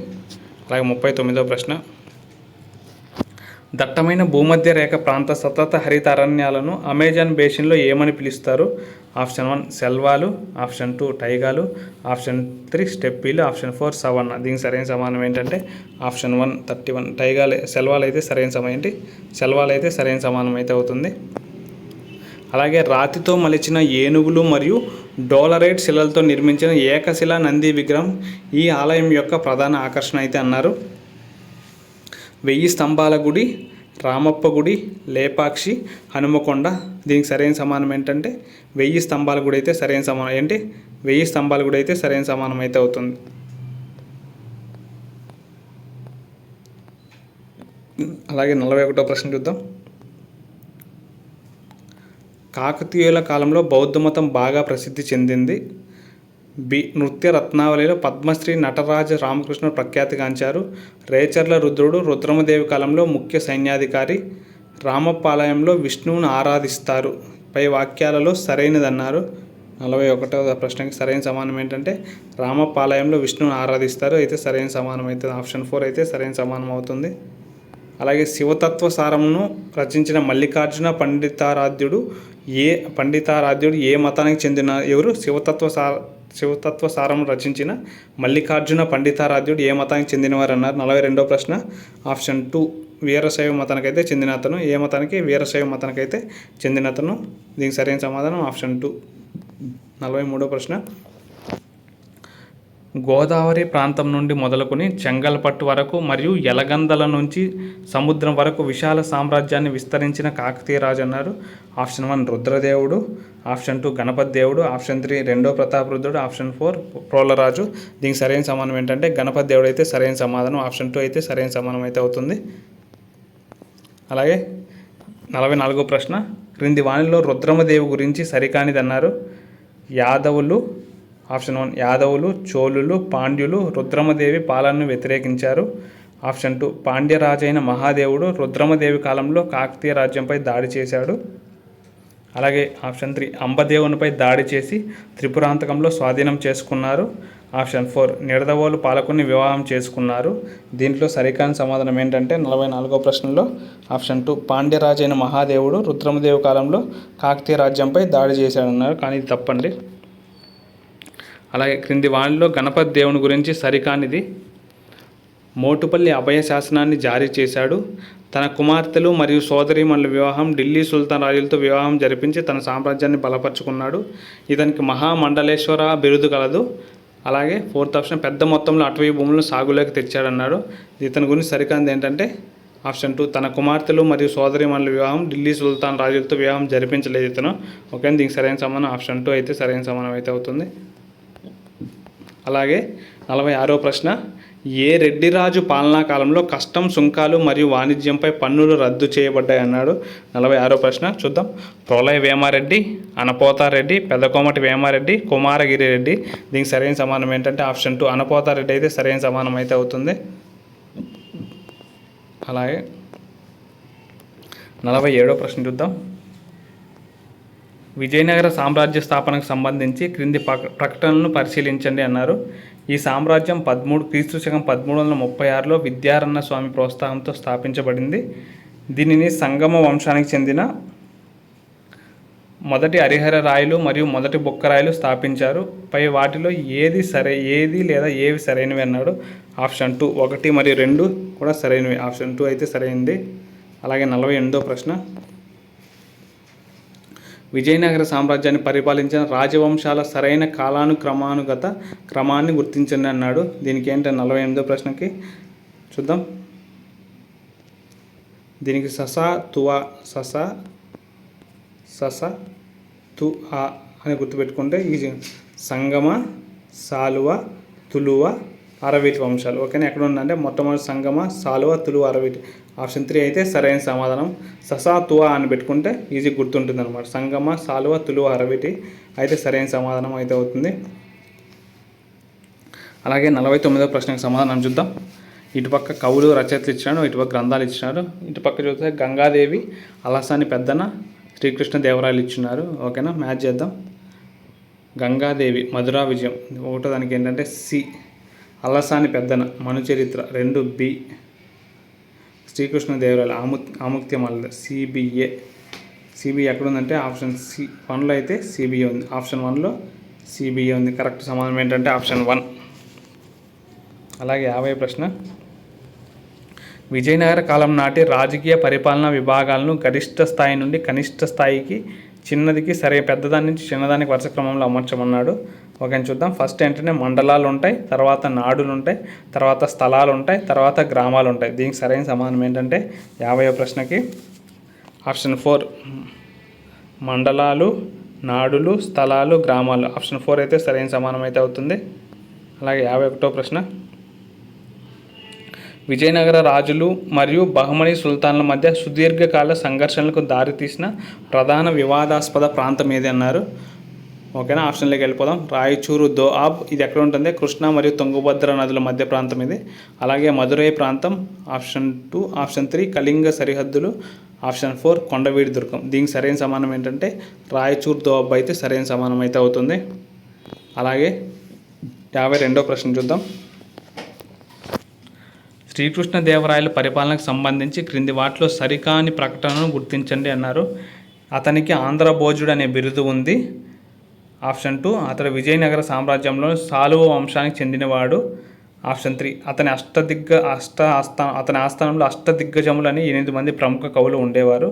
అలాగే 39వ ప్రశ్న, దట్టమైన భూమధ్య రేఖ ప్రాంత సతత హరిత అరణ్యాలను అమెజాన్ బేసిన్లో ఏమని పిలుస్తారు? ఆప్షన్ 1 సెల్వాలు, ఆప్షన్ 2 టైగాలు, ఆప్షన్ 3 స్టెప్పీలు, ఆప్షన్ 4 సవన్నా. దీనికి సరైన సమానం ఏంటంటే ఆప్షన్ 1 31 సెల్వాలు అయితే సరైన సమానం అయితే అవుతుంది. అలాగే రాతితో మలిచిన ఏనుగులు మరియు డోలరైట్ శిలలతో నిర్మించిన ఏకశిలా నంది విగ్రహం ఈ ఆలయం యొక్క ప్రధాన ఆకర్షణ అయితే అన్నారు. 1000 స్తంభాల గుడి, రామప్ప గుడి, లేపాక్షి, హనుమకొండ. దీనికి సరైన సమానం ఏంటంటే 1000 స్తంభాల గుడి అయితే సరైన సమానం. 1000 స్తంభాల గుడి అయితే సరైన సమానం అయితే అవుతుంది. అలాగే 41వ ప్రశ్న చూద్దాం. కాకతీయుల కాలంలో బౌద్ధ మతం బాగా ప్రసిద్ధి చెందింది. నృత్య రత్నావళిలో పద్మశ్రీ నటరాజ రామకృష్ణుడు ప్రఖ్యాతిగాంచారు. రేచర్ల రుద్రుడు రుద్రమదేవి కాలంలో ముఖ్య సైన్యాధికారి. రామపాలయంలో విష్ణువును ఆరాధిస్తారు. పై వాక్యాలలో సరైనదన్నారు. 41వ ప్రశ్నకి సరైన సమానం ఏంటంటే రామపాలయంలో విష్ణువును ఆరాధిస్తారు అయితే సరైన సమానం అయితే ఆప్షన్ 4 అయితే సరైన సమానం అవుతుంది. అలాగే శివతత్వ సారమును రచించిన మల్లికార్జున పండితారాధ్యుడు ఏ పండితారాధ్యుడు ఏ మతానికి చెందిన ఎవరు? శివతత్వ సారం రచించిన మల్లికార్జున పండితారాధ్యుడు ఏ మతానికి చెందినవారు అన్నారు. 42వ ప్రశ్న ఆప్షన్ 2 వీరశైవ మతానికైతే చెందిన అతను. ఏ మతానికి? వీరశైవ మతానికైతే చెందిన అతను. దీనికి సరైన సమాధానం ఆప్షన్ 2. 43వ ప్రశ్న గోదావరి ప్రాంతం నుండి మొదలుకొని చెంగల్పట్టు వరకు మరియు యలగందల నుంచి సముద్రం వరకు విశాల సామ్రాజ్యాన్ని విస్తరించిన కాకతీయ రాజు అన్నారు. ఆప్షన్ 1 రుద్రదేవుడు, ఆప్షన్ 2 గణపతి దేవుడు, ఆప్షన్ 3 రెండో ప్రతాపరుద్రుడు, ఆప్షన్ 4 ప్రోలరాజు. దీనికి సరైన సమానం ఏంటంటే గణపతి దేవుడు అయితే సరైన సమాధానం. ఆప్షన్ 2 అయితే సరైన సమానం అయితే అవుతుంది. అలాగే 44వ ప్రశ్న క్రింది వాణిలో రుద్రమదేవి గురించి సరికానిది అన్నారు. యాదవులు, ఆప్షన్ 1 యాదవులు, చోళులు, పాండ్యులు రుద్రమదేవి పాలనను వ్యతిరేకించారు. ఆప్షన్ 2 పాండ్యరాజైన మహాదేవుడు రుద్రమదేవి కాలంలో కాకతీయ రాజ్యంపై దాడి చేశాడు. అలాగే ఆప్షన్ 3 అంబదేవునిపై దాడి చేసి త్రిపురాంతకంలో స్వాధీనం చేసుకున్నారు. ఆప్షన్ 4 నిడదవోలు పాలకుని వివాహం చేసుకున్నారు. దీంట్లో సరికాని సమాధానం ఏంటంటే 44వ ప్రశ్నలో ఆప్షన్ 2 పాండ్యరాజైన మహాదేవుడు రుద్రమదేవి కాలంలో కాకతీయ రాజ్యంపై దాడి చేశాడన్నారు. కానీ ఇది తప్పండి. అలాగే క్రింది వాణిలో గణపతి దేవుని గురించి సరికానిది. మోటుపల్లి అభయ శాసనాన్ని జారీ చేశాడు. తన కుమార్తెలు మరియు సోదరీమణుల వివాహం ఢిల్లీ సుల్తాన్ రాజులతో వివాహం జరిపించి తన సామ్రాజ్యాన్ని బలపరుచుకున్నాడు. ఇతనికి మహామండలేశ్వర బిరుదు కలదు. అలాగే 4th ఆప్షన్ పెద్ద మొత్తంలో అటవీ భూములను సాగులోకి తెచ్చాడన్నారు. ఇతని గురించి సరికానిది ఏంటంటే ఆప్షన్ 2 తన కుమార్తెలు మరియు సోదరీమణుల వివాహం ఢిల్లీ సుల్తాన్ రాజులతో వివాహం జరిపించలేదు ఇతను. ఓకే, దీనికి సరైన సమానం ఆప్షన్ 2 అయితే సరైన సమానం అయితే అవుతుంది. అలాగే 46వ ప్రశ్న ఏ రెడ్డి రాజు పాలనా కాలంలో కస్టమ్ సుంకాలు మరియు వాణిజ్యంపై పన్నులు రద్దు చేయబడ్డాయి అన్నాడు. 46వ ప్రశ్న చూద్దాం. ప్రోలయ వేమారెడ్డి, అనపోతారెడ్డి, పెదకోమటి వేమారెడ్డి, కుమారగిరి రెడ్డి. దీనికి సరైన సమానం ఏంటంటే ఆప్షన్ 2 అనపోతారెడ్డి అయితే సరైన సమానం అయితే అవుతుంది. అలాగే 47వ ప్రశ్న చూద్దాం. విజయనగర సామ్రాజ్య స్థాపనకు సంబంధించి క్రింది ప్రకటనలను పరిశీలించండి అన్నారు. ఈ సామ్రాజ్యం క్రీస్తుశకం 1336లో విద్యారణ్య స్వామి ప్రోత్సాహంతో స్థాపించబడింది. దీనిని సంగమ వంశానికి చెందిన మొదటి హరిహర రాయలు మరియు మొదటి బుక్కరాయలు స్థాపించారు. పై వాటిలో ఏది లేదా ఏవి సరైనవి అన్నాడు. ఆప్షన్ 2 1 మరియు 2 కూడా సరైనవి. ఆప్షన్ 2 అయితే సరైనది. అలాగే 48వ ప్రశ్న విజయనగర సామ్రాజ్యాన్ని పరిపాలించిన రాజవంశాల సరైన కాలానుక్రమానుగత క్రమాన్ని గుర్తించండి అన్నాడు. దీనికి ఏంటంటే 48వ ప్రశ్నకి చూద్దాం. దీనికి సస తుఆ అని గుర్తుపెట్టుకుంటే ఈ సంగమ, సాలువ, తులువ, అరవీటి వంశాలు. ఓకేనా, ఎక్కడ ఉందంటే మొట్టమొదటి సంగమ, సాలువ, తులువ, అరవీటి. ఆప్షన్ 3 అయితే సరైన సమాధానం. ససా తువా అని పెట్టుకుంటే ఈజీ గుర్తుంటుంది అనమాట. సంగమ, సాలువ, తులువ, అరవీటి అయితే సరైన సమాధానం అయితే అవుతుంది. అలాగే 49వ ప్రశ్నకు సమాధానం చూద్దాం. ఇటుపక్క కవులు రచయితలు ఇచ్చినాడు, ఇటుపక్క గ్రంథాలు ఇచ్చినారు. ఇటుపక్క చూస్తే గంగాదేవి, అలసాని పెద్దన, శ్రీకృష్ణదేవరాయలు ఇచ్చినారు. ఓకేనా, మ్యాచ్ చేద్దాం. గంగాదేవి మధురా విజయం ఒకటో దానికి ఏంటంటే C, Allasani Peddana Manucharitra 2 B, Srikrishnadevarayalu Amuktamalyada CBA. CBA ఎక్కడుందంటే ఆప్షన్ 1లో అయితే సిబిఏ ఉంది. ఆప్షన్ 1లో సిబిఏ ఉంది. కరెక్ట్ సమాధానం ఏంటంటే ఆప్షన్ 1. అలాగే 50వ ప్రశ్న విజయనగర కాలం నాటి రాజకీయ పరిపాలనా విభాగాలను గరిష్ట స్థాయి నుండి కనిష్ట స్థాయికి చిన్నదికి పెద్దదాని నుంచి చిన్నదానికి వరుస క్రమంలో అమర్చమన్నాడు. ఓకే చూద్దాం. ఫస్ట్ ఏంటంటే మండలాలు ఉంటాయి, తర్వాత నాడులు ఉంటాయి, తర్వాత స్థలాలు ఉంటాయి, తర్వాత గ్రామాలు ఉంటాయి. దీనికి సరైన సమాధానం ఏంటంటే 50వ ప్రశ్నకి ఆప్షన్ 4 మండలాలు, నాడులు, స్థలాలు, గ్రామాలు. ఆప్షన్ 4 అయితే సరైన సమానం అయితే అవుతుంది. అలాగే 51వ ప్రశ్న విజయనగర రాజులు మరియు బహమనీ సుల్తాన్ల మధ్య సుదీర్ఘకాల సంఘర్షణలకు దారితీసిన ప్రధాన వివాదాస్పద ప్రాంతం ఏది అన్నారు. ఓకేనా, ఆప్షన్లోకి వెళ్ళిపోదాం. రాయచూరు దోఆబ్, ఇది ఎక్కడ ఉంటుంది? కృష్ణా మరియు తుంగభద్ర నదుల మధ్య ప్రాంతం ఇది. అలాగే మదురై ప్రాంతం ఆప్షన్ 2. ఆప్షన్ 3 కళింగ సరిహద్దులు. ఆప్షన్ 4 కొండవీడి దుర్గం. దీనికి సరైన సమానం ఏంటంటే రాయచూరు దోఆబ్ అయితే సరైన సమానం అయితే అవుతుంది. అలాగే 52వ ప్రశ్న చూద్దాం. శ్రీకృష్ణదేవరాయల పరిపాలనకు సంబంధించి క్రింది వాటిలో సరికాని ప్రకటనను గుర్తించండి అన్నారు. అతనికి ఆంధ్ర భోజుడు అనే బిరుదు ఉంది. ఆప్షన్ 2 అతడు విజయనగర సామ్రాజ్యంలో సాలువ వంశానికి చెందినవాడు. ఆప్షన్ 3 అతని ఆస్థానంలో అష్టదిగ్గజములని 8 మంది ప్రముఖ కవులు ఉండేవారు.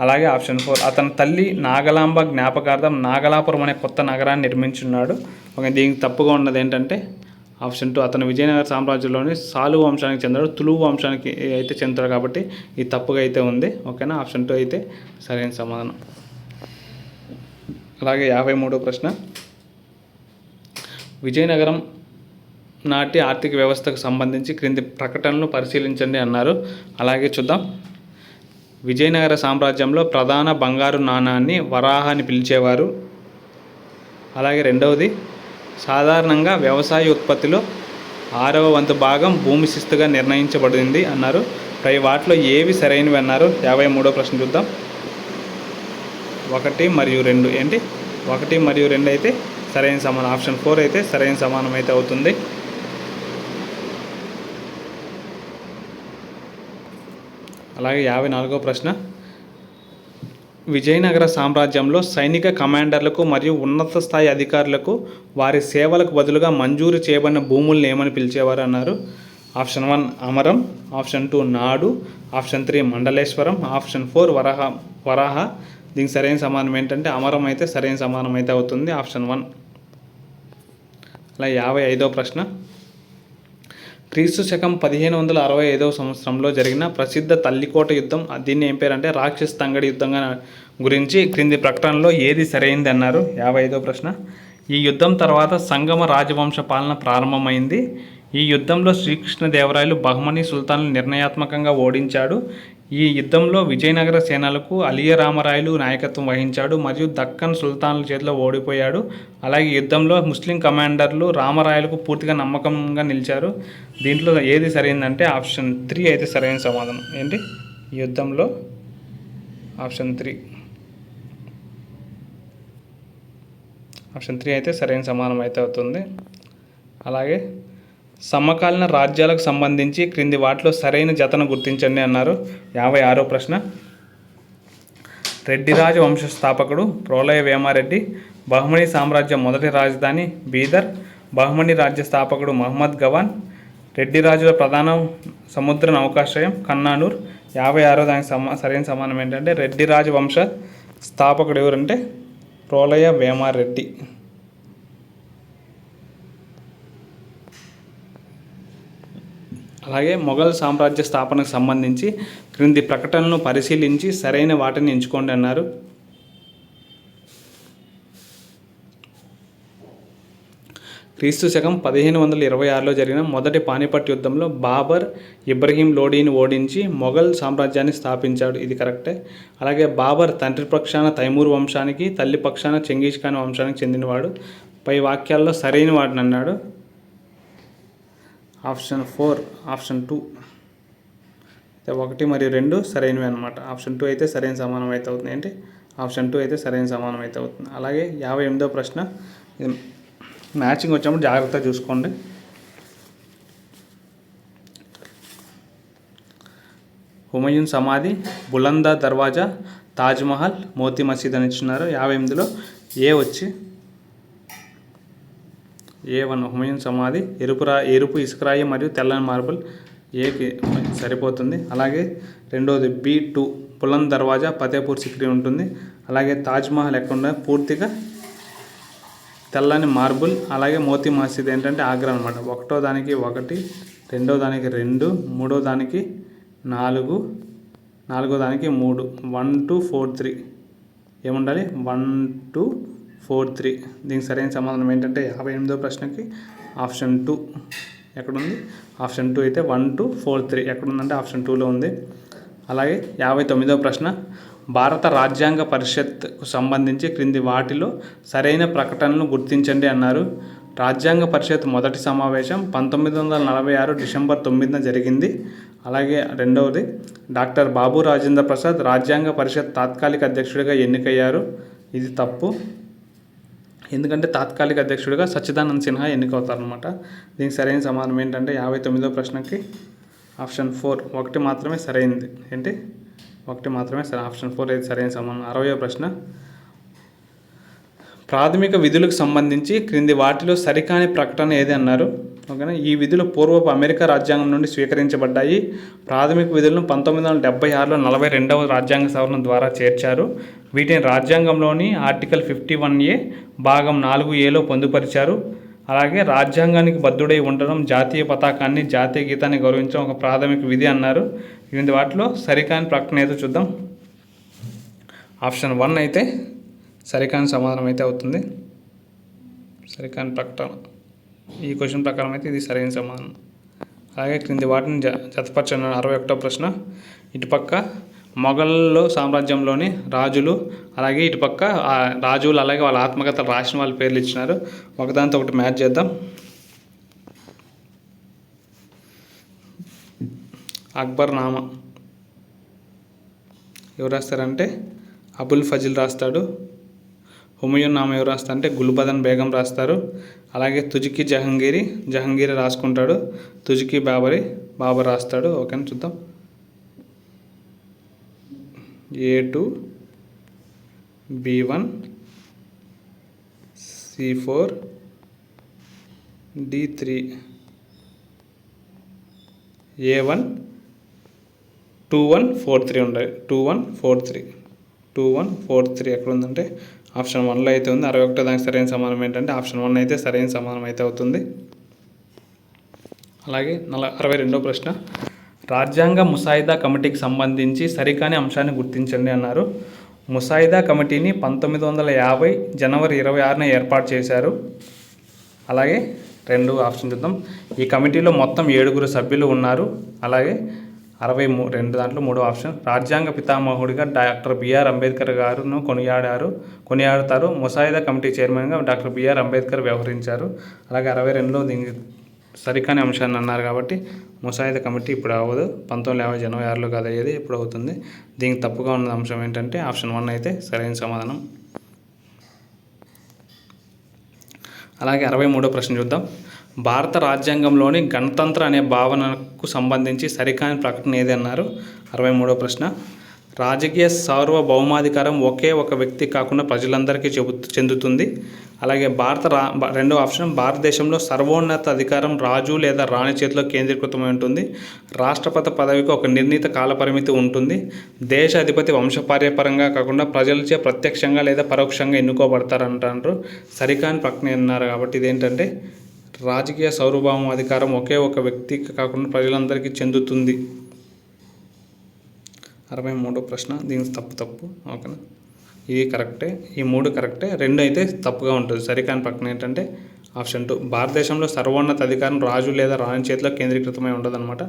అలాగే ఆప్షన్ 4 అతని తల్లి నాగలాంబ జ్ఞాపకార్థం నాగలాపురం అనే కొత్త నగరాన్ని నిర్మించున్నాడు. దీనికి తప్పుగా ఉన్నది ఏంటంటే ఆప్షన్ 2 అతను విజయనగర సామ్రాజ్యంలోని సాలువ వంశానికి చెందాడు, తులువు వంశానికి అయితే చెందాడు కాబట్టి ఇది తప్పుగా అయితే ఉంది. ఓకేనా, ఆప్షన్ 2 అయితే సరైన సమాధానం. అలాగే 53వ ప్రశ్న, విజయనగరం నాటి ఆర్థిక వ్యవస్థకు సంబంధించి క్రింది ప్రకటనలు పరిశీలించండి అన్నారు. అలాగే చూద్దాం. విజయనగర సామ్రాజ్యంలో ప్రధాన బంగారు నాణాన్ని వరాహ అని పిలిచేవారు. అలాగే రెండవది, సాధారణంగా వ్యవసాయ ఉత్పత్తిలో 6వ వంతు భాగం భూమి శిస్తుగా నిర్ణయించబడింది అన్నారు. వాటిలో ఏవి సరైనవి అన్నారు. 53వ ప్రశ్న చూద్దాం. 1 మరియు 2 ఏంటి? 1 మరియు 2 అయితే సరైన సమానం. ఆప్షన్ 4 అయితే సరైన సమానం అయితే అవుతుంది. అలాగే 54వ ప్రశ్న, విజయనగర సామ్రాజ్యంలో సైనిక కమాండర్లకు మరియు ఉన్నత స్థాయి అధికారులకు వారి సేవలకు బదులుగా మంజూరు చేయబడిన భూములను ఏమని పిలిచేవారు అన్నారు. ఆప్షన్ 1 అమరం, ఆప్షన్ 2 నాడు, ఆప్షన్ 3 మండలేశ్వరం, ఆప్షన్ 4 వరాహ. దీనికి సరైన సమానం ఏంటంటే అమరం అయితే సరైన సమానం అయితే అవుతుంది. ఆప్షన్ 1. అలా 55వ ప్రశ్న, క్రీస్తు శకం 1565వ సంవత్సరంలో జరిగిన ప్రసిద్ధ తల్లికోట యుద్ధం, దీన్ని ఏం పేరంటే రాక్షస తంగడి యుద్ధంగా గురించి క్రింది ప్రకటనలో ఏది సరైనది అన్నారు. 55వ ప్రశ్న, ఈ యుద్ధం తర్వాత సంగమ రాజవంశ పాలన ప్రారంభమైంది. ఈ యుద్ధంలో శ్రీకృష్ణదేవరాయలు బహమనీ సుల్తాన్లు నిర్ణయాత్మకంగా ఓడించాడు. ఈ యుద్ధంలో విజయనగర సేనలకు అలియ రామరాయలు నాయకత్వం వహించాడు మరియు దక్కన్ సుల్తాన్ల చేతిలో ఓడిపోయాడు. అలాగే యుద్ధంలో ముస్లిం కమాండర్లు రామరాయలకు పూర్తిగా నమ్మకంగా నిలిచారు. దీంట్లో ఏది సరైందంటే ఆప్షన్ 3 అయితే సరైన సమాధానం. ఏంటి ఈ యుద్ధంలో? ఆప్షన్ 3 అయితే సరైన సమానం అయితే అవుతుంది. అలాగే సమకాలీన రాజ్యాలకు సంబంధించి క్రింది వాటిలో సరైన జతను గుర్తించండి అన్నారు. 56వ ప్రశ్న, రెడ్డి రాజ వంశ స్థాపకుడు ప్రోలయ వేమారెడ్డి, బహమనీ సామ్రాజ్యం మొదటి రాజధాని బీదర్, బహమనీ రాజ్య స్థాపకుడు మహమ్మద్ గవాన్, రెడ్డి రాజుల ప్రధాన సముద్ర నౌకాశ్రయం కన్నానూర్. 56వ దానికి సరైన సమానం ఏంటంటే రెడ్డి రాజ వంశ స్థాపకుడు ఎవరంటే ప్రోలయ వేమారెడ్డి. అలాగే మొఘల్ సామ్రాజ్య స్థాపనకు సంబంధించి క్రింది ప్రకటనలను పరిశీలించి సరైన వాటిని ఎంచుకోండి అన్నారు. క్రీస్తు శకం 1526లో జరిగిన మొదటి పానిపట్ యుద్ధంలో బాబర్ ఇబ్రహీం లోడీని ఓడించి మొఘల్ సామ్రాజ్యాన్ని స్థాపించాడు. ఇది కరెక్టే. అలాగే బాబర్ తండ్రి పక్షాన తైమూర్ వంశానికి, తల్లి పక్షాన చెంగీజ్ ఖాన్ వంశానికి చెందినవాడు. పై వాక్యాల్లో సరైన వాటిని అన్నాడు. ఆప్షన్ 4, ఆప్షన్ 2 1 మరియు 2 సరైనవి అనమాట. ఆప్షన్ 2 అయితే సరైన సమానం అయితే అవుతుంది. ఏంటి ఆప్షన్ 2 అయితే సరైన సమానం అయితే అవుతుంది. అలాగే 58వ ప్రశ్న, మ్యాచింగ్ వచ్చినప్పుడు జాగ్రత్తగా చూసుకోండి. హుమయూన్ సమాధి, బులందా దర్వాజా, తాజ్మహల్, మోతీ మసీద్ అని ఇచ్చినారు. 58లో ఏ వచ్చి A1 హుమయూన్ సమాధి, ఎరుపు ఇసుకరాయి మరియు తెల్లని మార్బుల్ ఏకి సరిపోతుంది. అలాగే రెండోది B2 బులంద్ దర్వాజా ఫతేపూర్ సిక్రీ ఉంటుంది. అలాగే తాజ్మహల్ ఎక్కడ పూర్తిగా తెల్లని మార్బుల్. అలాగే మోతీ మసీద్ ఏంటంటే ఆగ్రా అనమాట. 1వ దానికి 1, 2వ దానికి 2, 3వ దానికి 4, 4వ దానికి 3. 1 2 4 3 ఏముండాలి? 1 2 4 3. దీనికి సరైన సమాధానం ఏంటంటే 58వ ప్రశ్నకి ఆప్షన్ 2 ఎక్కడుంది? ఆప్షన్ 2 అయితే 1 2 4 3 ఎక్కడుందంటే ఆప్షన్ 2లో ఉంది. అలాగే 59వ ప్రశ్న, భారత రాజ్యాంగ పరిషత్కు సంబంధించి క్రింది వాటిలో సరైన ప్రకటనలను గుర్తించండి అన్నారు. రాజ్యాంగ పరిషత్ మొదటి సమావేశం 1946 డిసెంబర్ 9న జరిగింది. అలాగే రెండవది డాక్టర్ బాబు రాజేంద్ర ప్రసాద్ రాజ్యాంగ పరిషత్ తాత్కాలిక అధ్యక్షుడిగా ఎన్నికయ్యారు. ఇది తప్పు. ఎందుకంటే తాత్కాలిక అధ్యక్షుడిగా సచ్చిదానంద్ సిన్హా ఎన్నికవుతారనమాట. దీనికి సరైన సమాధానం ఏంటంటే 59వ ప్రశ్నకి ఆప్షన్ 4 1 మాత్రమే సరైనది. ఏంటి ఒకటి మాత్రమే సరే. ఆప్షన్ 4 అయితే సరైన సమాధానం. 60వ ప్రశ్న, ప్రాథమిక విధులకు సంబంధించి క్రింది వాటిలో సరికాని ప్రకటన ఏది అన్నారు. ఓకేనా. ఈ విధులు పూర్వపు అమెరికా రాజ్యాంగం నుండి స్వీకరించబడ్డాయి. ప్రాథమిక విధులను 1976లో 42వ రాజ్యాంగ సవరణ ద్వారా చేర్చారు. వీటిని రాజ్యాంగంలోని ఆర్టికల్ 51A భాగం 4Aలో పొందుపరిచారు. అలాగే రాజ్యాంగానికి బద్ధుడై ఉండడం, జాతీయ పతాకాన్ని, జాతీయ గీతాన్ని గౌరవించడం ఒక ప్రాథమిక విధి అన్నారు. క్రింది వాటిలో సరికాని ప్రకటన ఏదో చూద్దాం. ఆప్షన్ 1 అయితే సరికాని సమాధానం అయితే అవుతుంది. సరికాని ప్రకటన ఈ క్వశ్చన్ ప్రకారం అయితే ఇది సరైన సమాధానం. అలాగే క్రింది వాటిని జతపరచండి. 61వ ప్రశ్న, ఇటుపక్క మొఘల్లో సామ్రాజ్యంలోని రాజులు, అలాగే ఇటుపక్క రాజులు, అలాగే వాళ్ళ ఆత్మకథలు రాసిన వాళ్ళ పేర్లు ఇచ్చినారు. ఒకదాంతో ఒకటి మ్యాచ్ చేద్దాం. అక్బర్ నామా ఎవరు రాస్తారంటే అబుల్ ఫజిల్ రాస్తాడు. హుమయూన్ నామా ఎవరు రాస్తారంటే గుల్బదన్ బేగం రాస్తారు. అలాగే తుజికి జహంగీరి రాసుకుంటాడు. తుజికి బాబర్ రాస్తాడు. ఓకేనా, చూద్దాం. A2 B1 C4 D3 A1 2143 ఉంటాయి. 2143 ఎక్కడ ఉందంటే ఆప్షన్ 1లో అయితే ఉంది. 61 దానికి సరైన సమాధానం ఏంటంటే ఆప్షన్ 1 అయితే సరైన సమాధానం అయితే అవుతుంది. అలాగే 62వ ప్రశ్న, రాజ్యాంగ ముసాయిదా కమిటీకి సంబంధించి సరికాని అంశాన్ని గుర్తించండి అన్నారు. ముసాయిదా కమిటీని 1950 జనవరి 26న ఏర్పాటు చేశారు. అలాగే 2 ఆప్షన్ చూద్దాం. ఈ కమిటీలో మొత్తం 7 సభ్యులు ఉన్నారు. అలాగే 62 దాంట్లో 3వ ఆప్షన్, రాజ్యాంగ పితామహుడిగా డాక్టర్ బిఆర్ అంబేద్కర్ గారును కొనియాడతారు. ముసాయిదా కమిటీ చైర్మన్గా డాక్టర్ బిఆర్ అంబేద్కర్ వ్యవహరించారు. అలాగే 62లో దీనికి సరికాని అంశాన్ని అన్నారు కాబట్టి ముసాయిదా కమిటీ ఇప్పుడు అవ్వదు. 1950 జనవరి 6లో కాదు అయ్యేది, ఇప్పుడు అవుతుంది. దీనికి తప్పుగా ఉన్న అంశం ఏంటంటే ఆప్షన్ 1 అయితే సరైన సమాధానం. అలాగే 63వ ప్రశ్న చూద్దాం. భారత రాజ్యాంగంలోని గణతంత్ర అనే భావనకు సంబంధించి సరికాని ప్రకటన ఏది అన్నారు. 63వ ప్రశ్న, రాజకీయ సార్వభౌమాధికారం ఒకే ఒక వ్యక్తి కాకుండా ప్రజలందరికీ చెందుతుంది. అలాగే 2వ ఆప్షన్, భారతదేశంలో సర్వోన్నత అధికారం రాజు లేదా రాణి చేతిలో కేంద్రీకృతమై ఉంటుంది. రాష్ట్రపతి పదవికి ఒక నిర్ణీత కాలపరిమితి ఉంటుంది. దేశ అధిపతి వంశపార్యపరంగా కాకుండా ప్రజలచే ప్రత్యక్షంగా లేదా పరోక్షంగా ఎన్నుకోబడతారంటారు. సరికాని ప్రకటన అన్నారు కాబట్టి ఇదేంటంటే రాజకీయ సార్వభౌమాధికారం ఒకే ఒక వ్యక్తికి కాకుండా ప్రజలందరికీ చెందుతుంది. 63వ ప్రశ్న, దీనికి తప్పు. ఓకేనా, ఇది కరెక్టే. ఈ 3 కరెక్టే, 2 అయితే తప్పుగా ఉంటుంది. సరికాని ప్రకటన ఏంటంటే ఆప్షన్ 2, భారతదేశంలో సర్వోన్నత అధికారం రాజు లేదా రాణి చేతిలో కేంద్రీకృతమై ఉండదన్నమాట.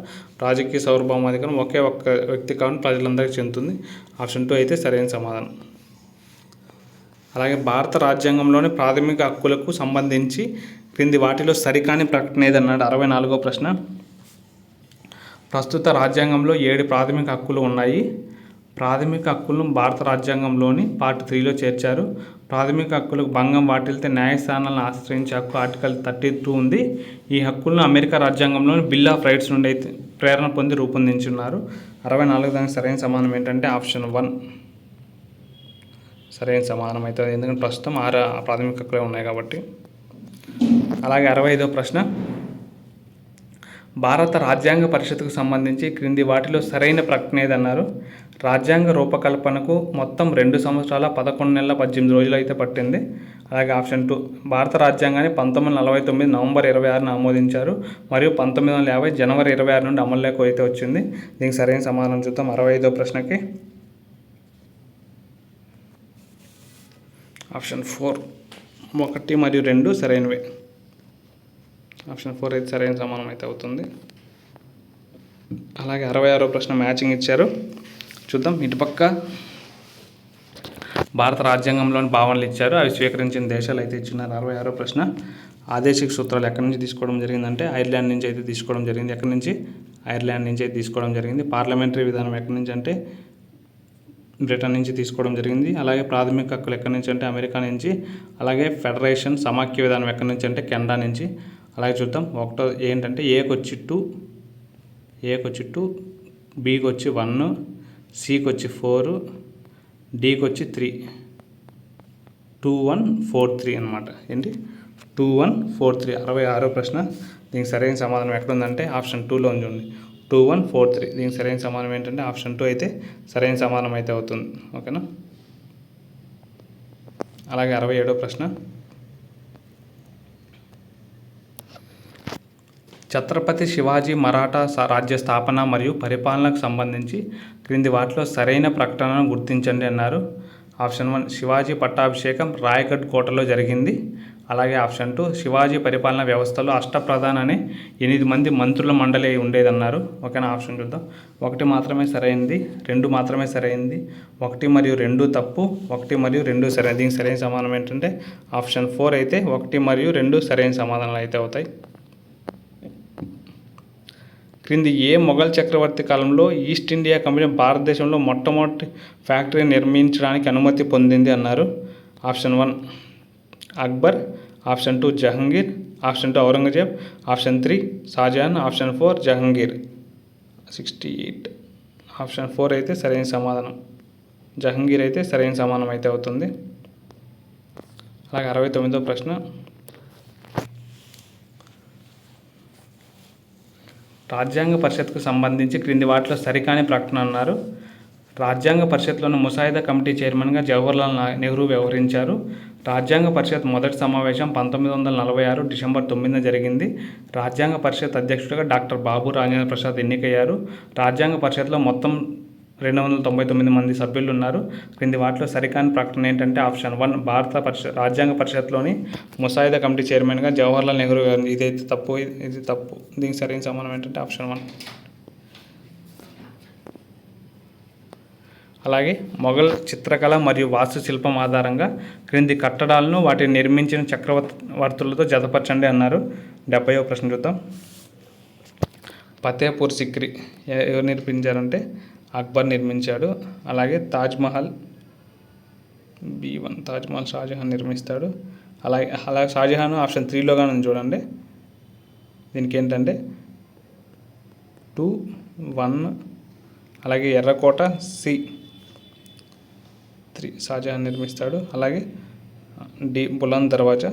రాజకీయ సార్వభౌమాధికారం ఒకే ఒక్క వ్యక్తి కాకుండా ప్రజలందరికీ చెందుతుంది. ఆప్షన్ 2 అయితే సరైన సమాధానం. అలాగే భారత రాజ్యాంగంలోని ప్రాథమిక హక్కులకు సంబంధించి క్రింది వాటిలో సరికాని ప్రకటన ఏదన్నాడు. 64వ ప్రశ్న, ప్రస్తుత రాజ్యాంగంలో 7 ప్రాథమిక హక్కులు ఉన్నాయి. ప్రాథమిక హక్కులను భారత రాజ్యాంగంలోని పార్ట్ 3లో చేర్చారు. ప్రాథమిక హక్కులకు భంగం వాటిల్తే న్యాయస్థానాలను ఆశ్రయించే హక్కు ఆర్టికల్ 32 ఉంది. ఈ హక్కులను అమెరికా రాజ్యాంగంలోని బిల్ ఆఫ్ రైట్స్ నుండి అయితే ప్రేరణ పొంది రూపొందించున్నారు. 64 దానికి సరైన సమాధానం ఏంటంటే ఆప్షన్ 1 సరైన సమాధానం అవుతుంది. ఎందుకంటే ప్రస్తుతం 6 ప్రాథమిక హక్కులే ఉన్నాయి కాబట్టి. అలాగే 65వ ప్రశ్న, భారత రాజ్యాంగ పరిషత్కు సంబంధించి క్రింది వాటిలో సరైన ప్రకటన ఏదన్నారు. రాజ్యాంగ రూపకల్పనకు మొత్తం 2 సంవత్సరాల 11 నెలల 18 రోజులు అయితే పట్టింది. అలాగే ఆప్షన్ 2, భారత రాజ్యాంగాన్ని 1949 నవంబర్ 26న ఆమోదించారు మరియు 1950 జనవరి 26 నుండి అమల్లోకి అయితే వచ్చింది. దీనికి సరైన సమాధానం చూద్దాం. 65వ ప్రశ్నకి ఆప్షన్ 4, 1 మరియు 2 సరైనవే. ఆప్షన్ 4 అయితే సరైన సమానం అయితే అవుతుంది. అలాగే 66వ ప్రశ్న మ్యాచింగ్ ఇచ్చారు, చూద్దాం. ఇటుపక్క భారత రాజ్యాంగంలోని భావనలు ఇచ్చారు, అవి స్వీకరించిన దేశాలు అయితే ఇచ్చినారు. 66వ ప్రశ్న, ఆదేశిక సూత్రాలు ఎక్కడి నుంచి తీసుకోవడం జరిగిందంటే ఐర్లాండ్ నుంచి అయితే తీసుకోవడం జరిగింది. ఎక్కడి నుంచి? ఐర్లాండ్ నుంచి అయితే తీసుకోవడం జరిగింది. పార్లమెంటరీ విధానం ఎక్కడి నుంచి అంటే బ్రిటన్ నుంచి తీసుకోవడం జరిగింది. అలాగే ప్రాథమిక హక్కులు ఎక్కడి నుంచి అంటే అమెరికా నుంచి. అలాగే ఫెడరేషన్ సమాఖ్య విధానం ఎక్కడి నుంచి అంటే కెనడా నుంచి. అలాగే చూద్దాం. ఒకటో ఏంటంటే ఏకి వచ్చి 2, బీకి వచ్చి 1, సికి వచ్చి 4, డికి వచ్చి 3, 2143 అనమాట. ఏంటి 2143 66వ ప్రశ్న. దీనికి సరైన సమాధానం ఎక్కడుందంటే ఆప్షన్ 2లో ఉంది. 2143 దీనికి సరైన సమాధానం ఏంటంటే ఆప్షన్ 2 అయితే సరైన సమాధానం అయితే అవుతుంది. ఓకేనా. అలాగే 67వ ప్రశ్న. ఛత్రపతి శివాజీ మరాఠా రాజ్య స్థాపన మరియు పరిపాలనకు సంబంధించి క్రింది వాటిలో సరైన ప్రకటనను గుర్తించండి అన్నారు. ఆప్షన్ 1 శివాజీ పట్టాభిషేకం రాయగఢ్ కోటలో జరిగింది. అలాగే ఆప్షన్ 2 శివాజీ పరిపాలన వ్యవస్థలో అష్టప్రధాన్ అనే 8 మంది మంత్రుల మండలి ఉండేదన్నారు. ఓకేనా. ఆప్షన్ చూద్దాం. 1 మాత్రమే సరైనది, 2 మాత్రమే సరైనది, 1 మరియు 2 తప్పు, 1 మరియు 2 సరైనది. దీనికి సరైన సమాధానం ఏంటంటే ఆప్షన్ 4 అయితే 1 మరియు 2 సరైన సమాధానాలు అయితే అవుతాయి. క్రింది ఏ మొఘల్ చక్రవర్తి కాలంలో ఈస్ట్ ఇండియా కంపెనీ భారతదేశంలో మొట్టమొదటి ఫ్యాక్టరీ నిర్మించడానికి అనుమతి పొందింది అన్నారు. Option 1 Akbar, option 2 Jahangir, option 2 Aurangzeb, option 3 Shah Jahan, option 4 Jahangir. 68 option 4 అయితే సరైన సమాధానం. జహంగీర్ అయితే సరైన సమాధానం అయితే అవుతుంది. అలాగే 69వ ప్రశ్న. రాజ్యాంగ పరిషత్కు సంబంధించి క్రింది వాటిలో సరికాని ప్రకటన అన్నారు. రాజ్యాంగ పరిషత్లోని ముసాయిదా కమిటీ చైర్మన్గా జవహర్లాల్ నెహ్రూ వ్యవహరించారు. రాజ్యాంగ పరిషత్ మొదటి సమావేశం 1946 డిసెంబర్ 9న జరిగింది. రాజ్యాంగ పరిషత్ అధ్యక్షుడిగా డాక్టర్ బాబు రాజేంద్ర ప్రసాద్ ఎన్నికయ్యారు. రాజ్యాంగ పరిషత్లో మొత్తం 299 మంది సభ్యులు ఉన్నారు. క్రింది వాటిలో సరికాని ప్రకటన ఏంటంటే ఆప్షన్ 1 రాజ్యాంగ పరిషత్లోని ముసాయిదా కమిటీ చైర్మన్గా జవహర్లాల్ నెహ్రూ గారు. ఇదైతే తప్పు, ఇది తప్పు. దీనికి సరైన సమాధానం ఏంటంటే ఆప్షన్ 1. అలాగే మొఘల్ చిత్రకళ మరియు వాస్తుశిల్పం ఆధారంగా క్రింది కట్టడాలను వాటిని నిర్మించిన చక్రవర్తులతో జతపరచండి అన్నారు. 70వ ప్రశ్న చూద్దాం. ఫతేపూర్ సిక్రీ ఎవరు నిర్మించారంటే అక్బర్ నిర్మించాడు. అలాగే తాజ్మహల్ B1 తాజ్మహల్ షాజహాన్ నిర్మిస్తాడు. అలాగే షాజహాన్ ఆప్షన్ 3లోగా ఉంది చూడండి. దీనికి ఏంటంటే 2, 1. అలాగే ఎర్రకోట C3 షాజహాన్ నిర్మిస్తాడు. అలాగే D బులంద్ దర్వాజా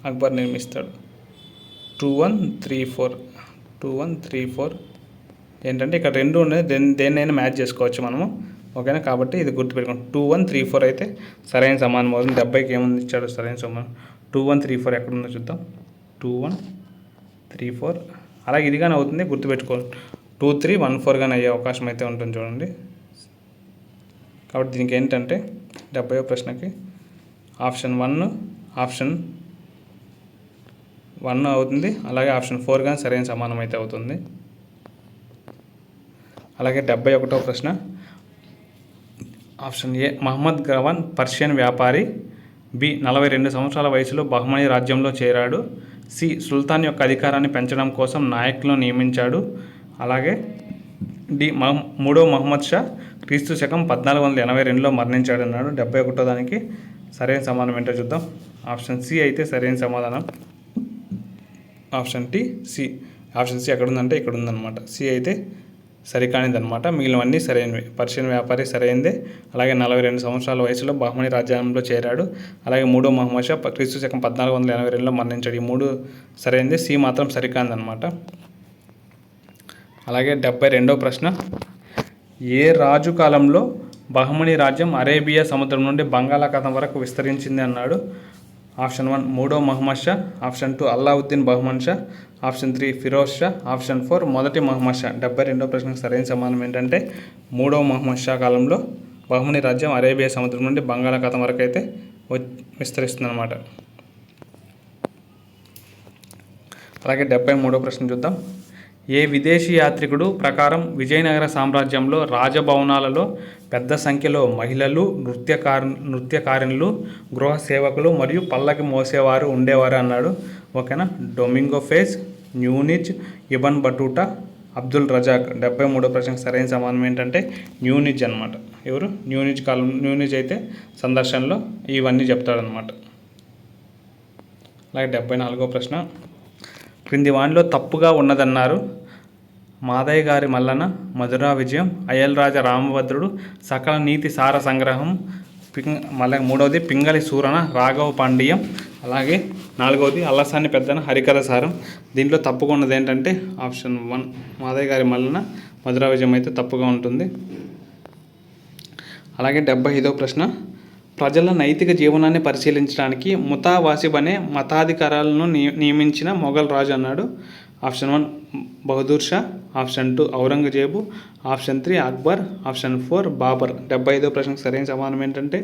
అక్బర్ నిర్మిస్తాడు. 2134 ఏంటంటే ఇక్కడ 2 ఉన్నాయి, దేన్నైనా మ్యాచ్ చేసుకోవచ్చు మనము. ఓకేనా. కాబట్టి ఇది గుర్తుపెట్టుకోండి. 2134 అయితే సరైన సమానం అవుతుంది. 70కి ఏముంది ఇచ్చాడు సరైన సమానం. 2134 ఎక్కడుందో చూద్దాం. 2134 అలాగే ఇదిగానే అవుతుంది, గుర్తుపెట్టుకోండి. 2314 కానీ అయ్యే అవకాశం అయితే ఉంటుంది చూడండి. కాబట్టి దీనికి ఏంటంటే 70వ ప్రశ్నకి ఆప్షన్ 1 అవుతుంది. అలాగే ఆప్షన్ 4 కానీ సరైన సమానం అయితే అవుతుంది. అలాగే 71వ ప్రశ్న. Option A Mohammed Gawan Persian వ్యాపారి. బి 42 సంవత్సరాల వయసులో బహ్మనీ రాజ్యంలో చేరాడు. సి సుల్తాన్ యొక్క అధికారాన్ని పెంచడం కోసం నాయకులను నియమించాడు. అలాగే డి మూడో మహమ్మద్ షా క్రీస్తు శకం 1482లో మరణించాడు అన్నాడు. 71వ దానికి సరైన సమాధానం ఏంటో చూద్దాం. ఆప్షన్ సి అయితే సరైన సమాధానం. ఆప్షన్ సి ఎక్కడుందంటే ఇక్కడ ఉందన్నమాట. సి అయితే సరికానిదన్నమాట. మిగిలినవన్నీ సరైనవి. పర్షియన్ వ్యాపారి సరైనదే. అలాగే 42 సంవత్సరాల వయసులో బహ్మనీ రాజ్యంలో చేరాడు. అలాగే మూడో మహమ్మద్ షా క్రీస్తు శకం 1482లో మరణించాడు. ఈ 3 సరైనది. సి మాత్రం సరికానిదన్నమాట. అలాగే 72వ ప్రశ్న. ఏ రాజు కాలంలో బహ్మనీ రాజ్యం అరేబియా సముద్రం నుండి బంగాళాఖాతం వరకు విస్తరించింది అన్నాడు. ఆప్షన్ 1 మూడో Muhammad Shah, option 2 Allauddin Bahman Shah, option 3 Firoz Shah, option 4 మొదటి మహమ్మద్ షా. 72వ ప్రశ్నకు సరైన సమాధానం ఏంటంటే మూడవ మహమ్మద్ షా కాలంలో బహ్మనీ రాజ్యం అరేబియా సముద్రం నుండి బంగాళాఖాతం వరకు అయితే విస్తరిస్తుందన్నమాట. అలాగే 73వ ప్రశ్న చూద్దాం. ఏ విదేశీ యాత్రికుడు ప్రకారం విజయనగర సామ్రాజ్యంలో రాజభవనాలలో పెద్ద సంఖ్యలో మహిళలు, నృత్యకారిణులు, గృహ సేవకులు మరియు పల్లకి మోసేవారు ఉండేవారు అన్నాడు. ఓకేనా. Domingo Paes, Nuniz, Ibn Battuta, Abdul Razzaq. 73వ ప్రశ్నకు సరైన సమాధానం ఏంటంటే న్యూనిజ్ అనమాట. ఎవరు? న్యూనిజ్ అయితే సందర్శనలో ఇవన్నీ చెప్తాడనమాట. అలాగే 74వ ప్రశ్న. క్రింది వానిలో తప్పుగా ఉన్నదన్నారు. మాదయ్య గారి మల్లన, మధురా విజయం, అయ్యలరాజ రామభద్రుడు, సకల నీతి సార సంగ్రహం, మళ్ళీ మూడవది పింగళి సూరన, రాఘవ పాండ్యం, అలాగే నాలుగవది అల్లసాని పెద్దన, హరికథ సారం. దీంట్లో తప్పుగా ఉన్నది ఏంటంటే ఆప్షన్ 1 మాదయ్య గారి మల్లన, మధురా విజయం అయితే తప్పుగా ఉంటుంది. అలాగే 75వ ప్రశ్న, ప్రజల నైతిక జీవనాన్ని పరిశీలించడానికి ముతా వాసిబ్ అనే మతాధికారాలను నియమించిన మొఘల్ రాజు అన్నాడు. Option 1 Bahadur Shah, option 2 Aurangzeb, option 3 Akbar, option 4 Babur. 75వ ప్రశ్నకు సరైన సమాధానం ఏంటంటే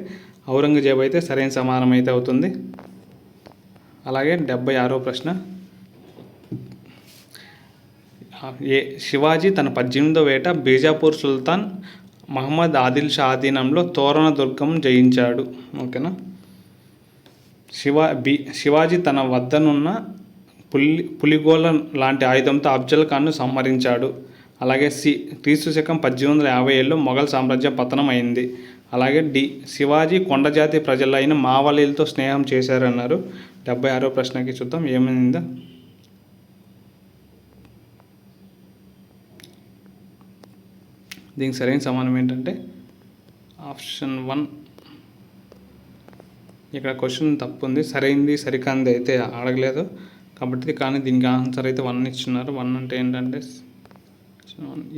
ఔరంగజేబు అయితే సరైన సమాధానం అయితే అవుతుంది. అలాగే 76వ ప్రశ్న, శివాజీ తన 18వ ఏట బీజాపూర్ సుల్తాన్ మహమ్మద్ ఆదిల్ షా ఆధీనంలో తోరణ దుర్గం జయించాడు. ఓకేనా. శివాజీ తన వద్దనున్న పులిగోల లాంటి ఆయుధంతో అఫ్జల్ ఖాన్ను సంహరించాడు. అలాగే క్రీస్తు శకం 1857లో మొఘల్ సామ్రాజ్యం పతనం అయింది. అలాగే శివాజీ కొండజాతి ప్రజలైన మావలీలతో స్నేహం చేశారన్నారు. 76వ ప్రశ్నకి చూద్దాం ఏమైందో. దీనికి సరైన సమానం ఏంటంటే ఆప్షన్ 1. ఇక్కడ క్వశ్చన్ తప్పు ఉంది, సరైనది సరికాంది అయితే అడగలేదు కాబట్టి, కానీ దీనికి ఆన్సర్ అయితే 1 ఇచ్చున్నారు. 1 అంటే ఏంటంటే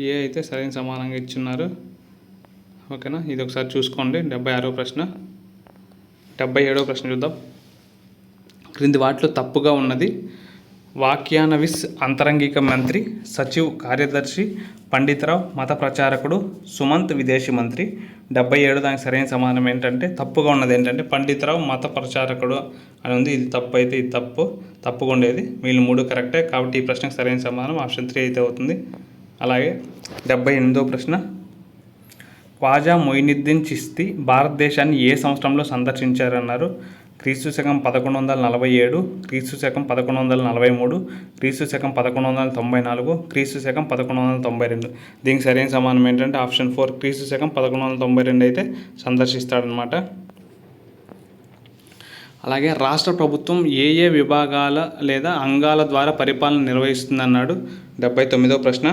ఏ అయితే సరైన సమానంగా ఇచ్చున్నారు. ఓకేనా, ఇది ఒకసారి చూసుకోండి. 76వ ప్రశ్న. 77వ ప్రశ్న చూద్దాం. క్రింది వాటిలో తప్పుగా ఉన్నది. వాక్యానవిస్ అంతరంగిక మంత్రి, సచివ్ కార్యదర్శి, పండితరావు మత ప్రచారకుడు, సుమంత్ విదేశీ మంత్రి. 77 దానికి సరైన సమాధానం ఏంటంటే తప్పుగా ఉన్నది ఏంటంటే పండితరావు మత ప్రచారకుడు అని ఉంది. ఇది తప్పు అయితే ఇది తప్పుగా ఉండేది. వీళ్ళు 3 కరెక్టే కాబట్టి ఈ ప్రశ్నకు సరైన సమాధానం ఆప్షన్ 3 అయితే అవుతుంది. అలాగే 78వ ప్రశ్న, ఖ్వాజా మొయినుద్దీన్ చిస్తి భారతదేశాన్ని ఏ సంవత్సరంలో సందర్శించారన్నారు. క్రీస్తు శకం 1147, క్రీస్తు శకం 1143, క్రీస్తు శకం 1194, క్రీస్తు శకం 1192. దీనికి సరైన సమానం ఏంటంటే ఆప్షన్ 4 క్రీస్తు శకం 1192 అయితే సందర్శిస్తాడనమాట. అలాగే రాష్ట్ర ప్రభుత్వం ఏ విభాగాల లేదా అంగాల ద్వారా పరిపాలన నిర్వహిస్తుందన్నాడు. 79వ ప్రశ్న,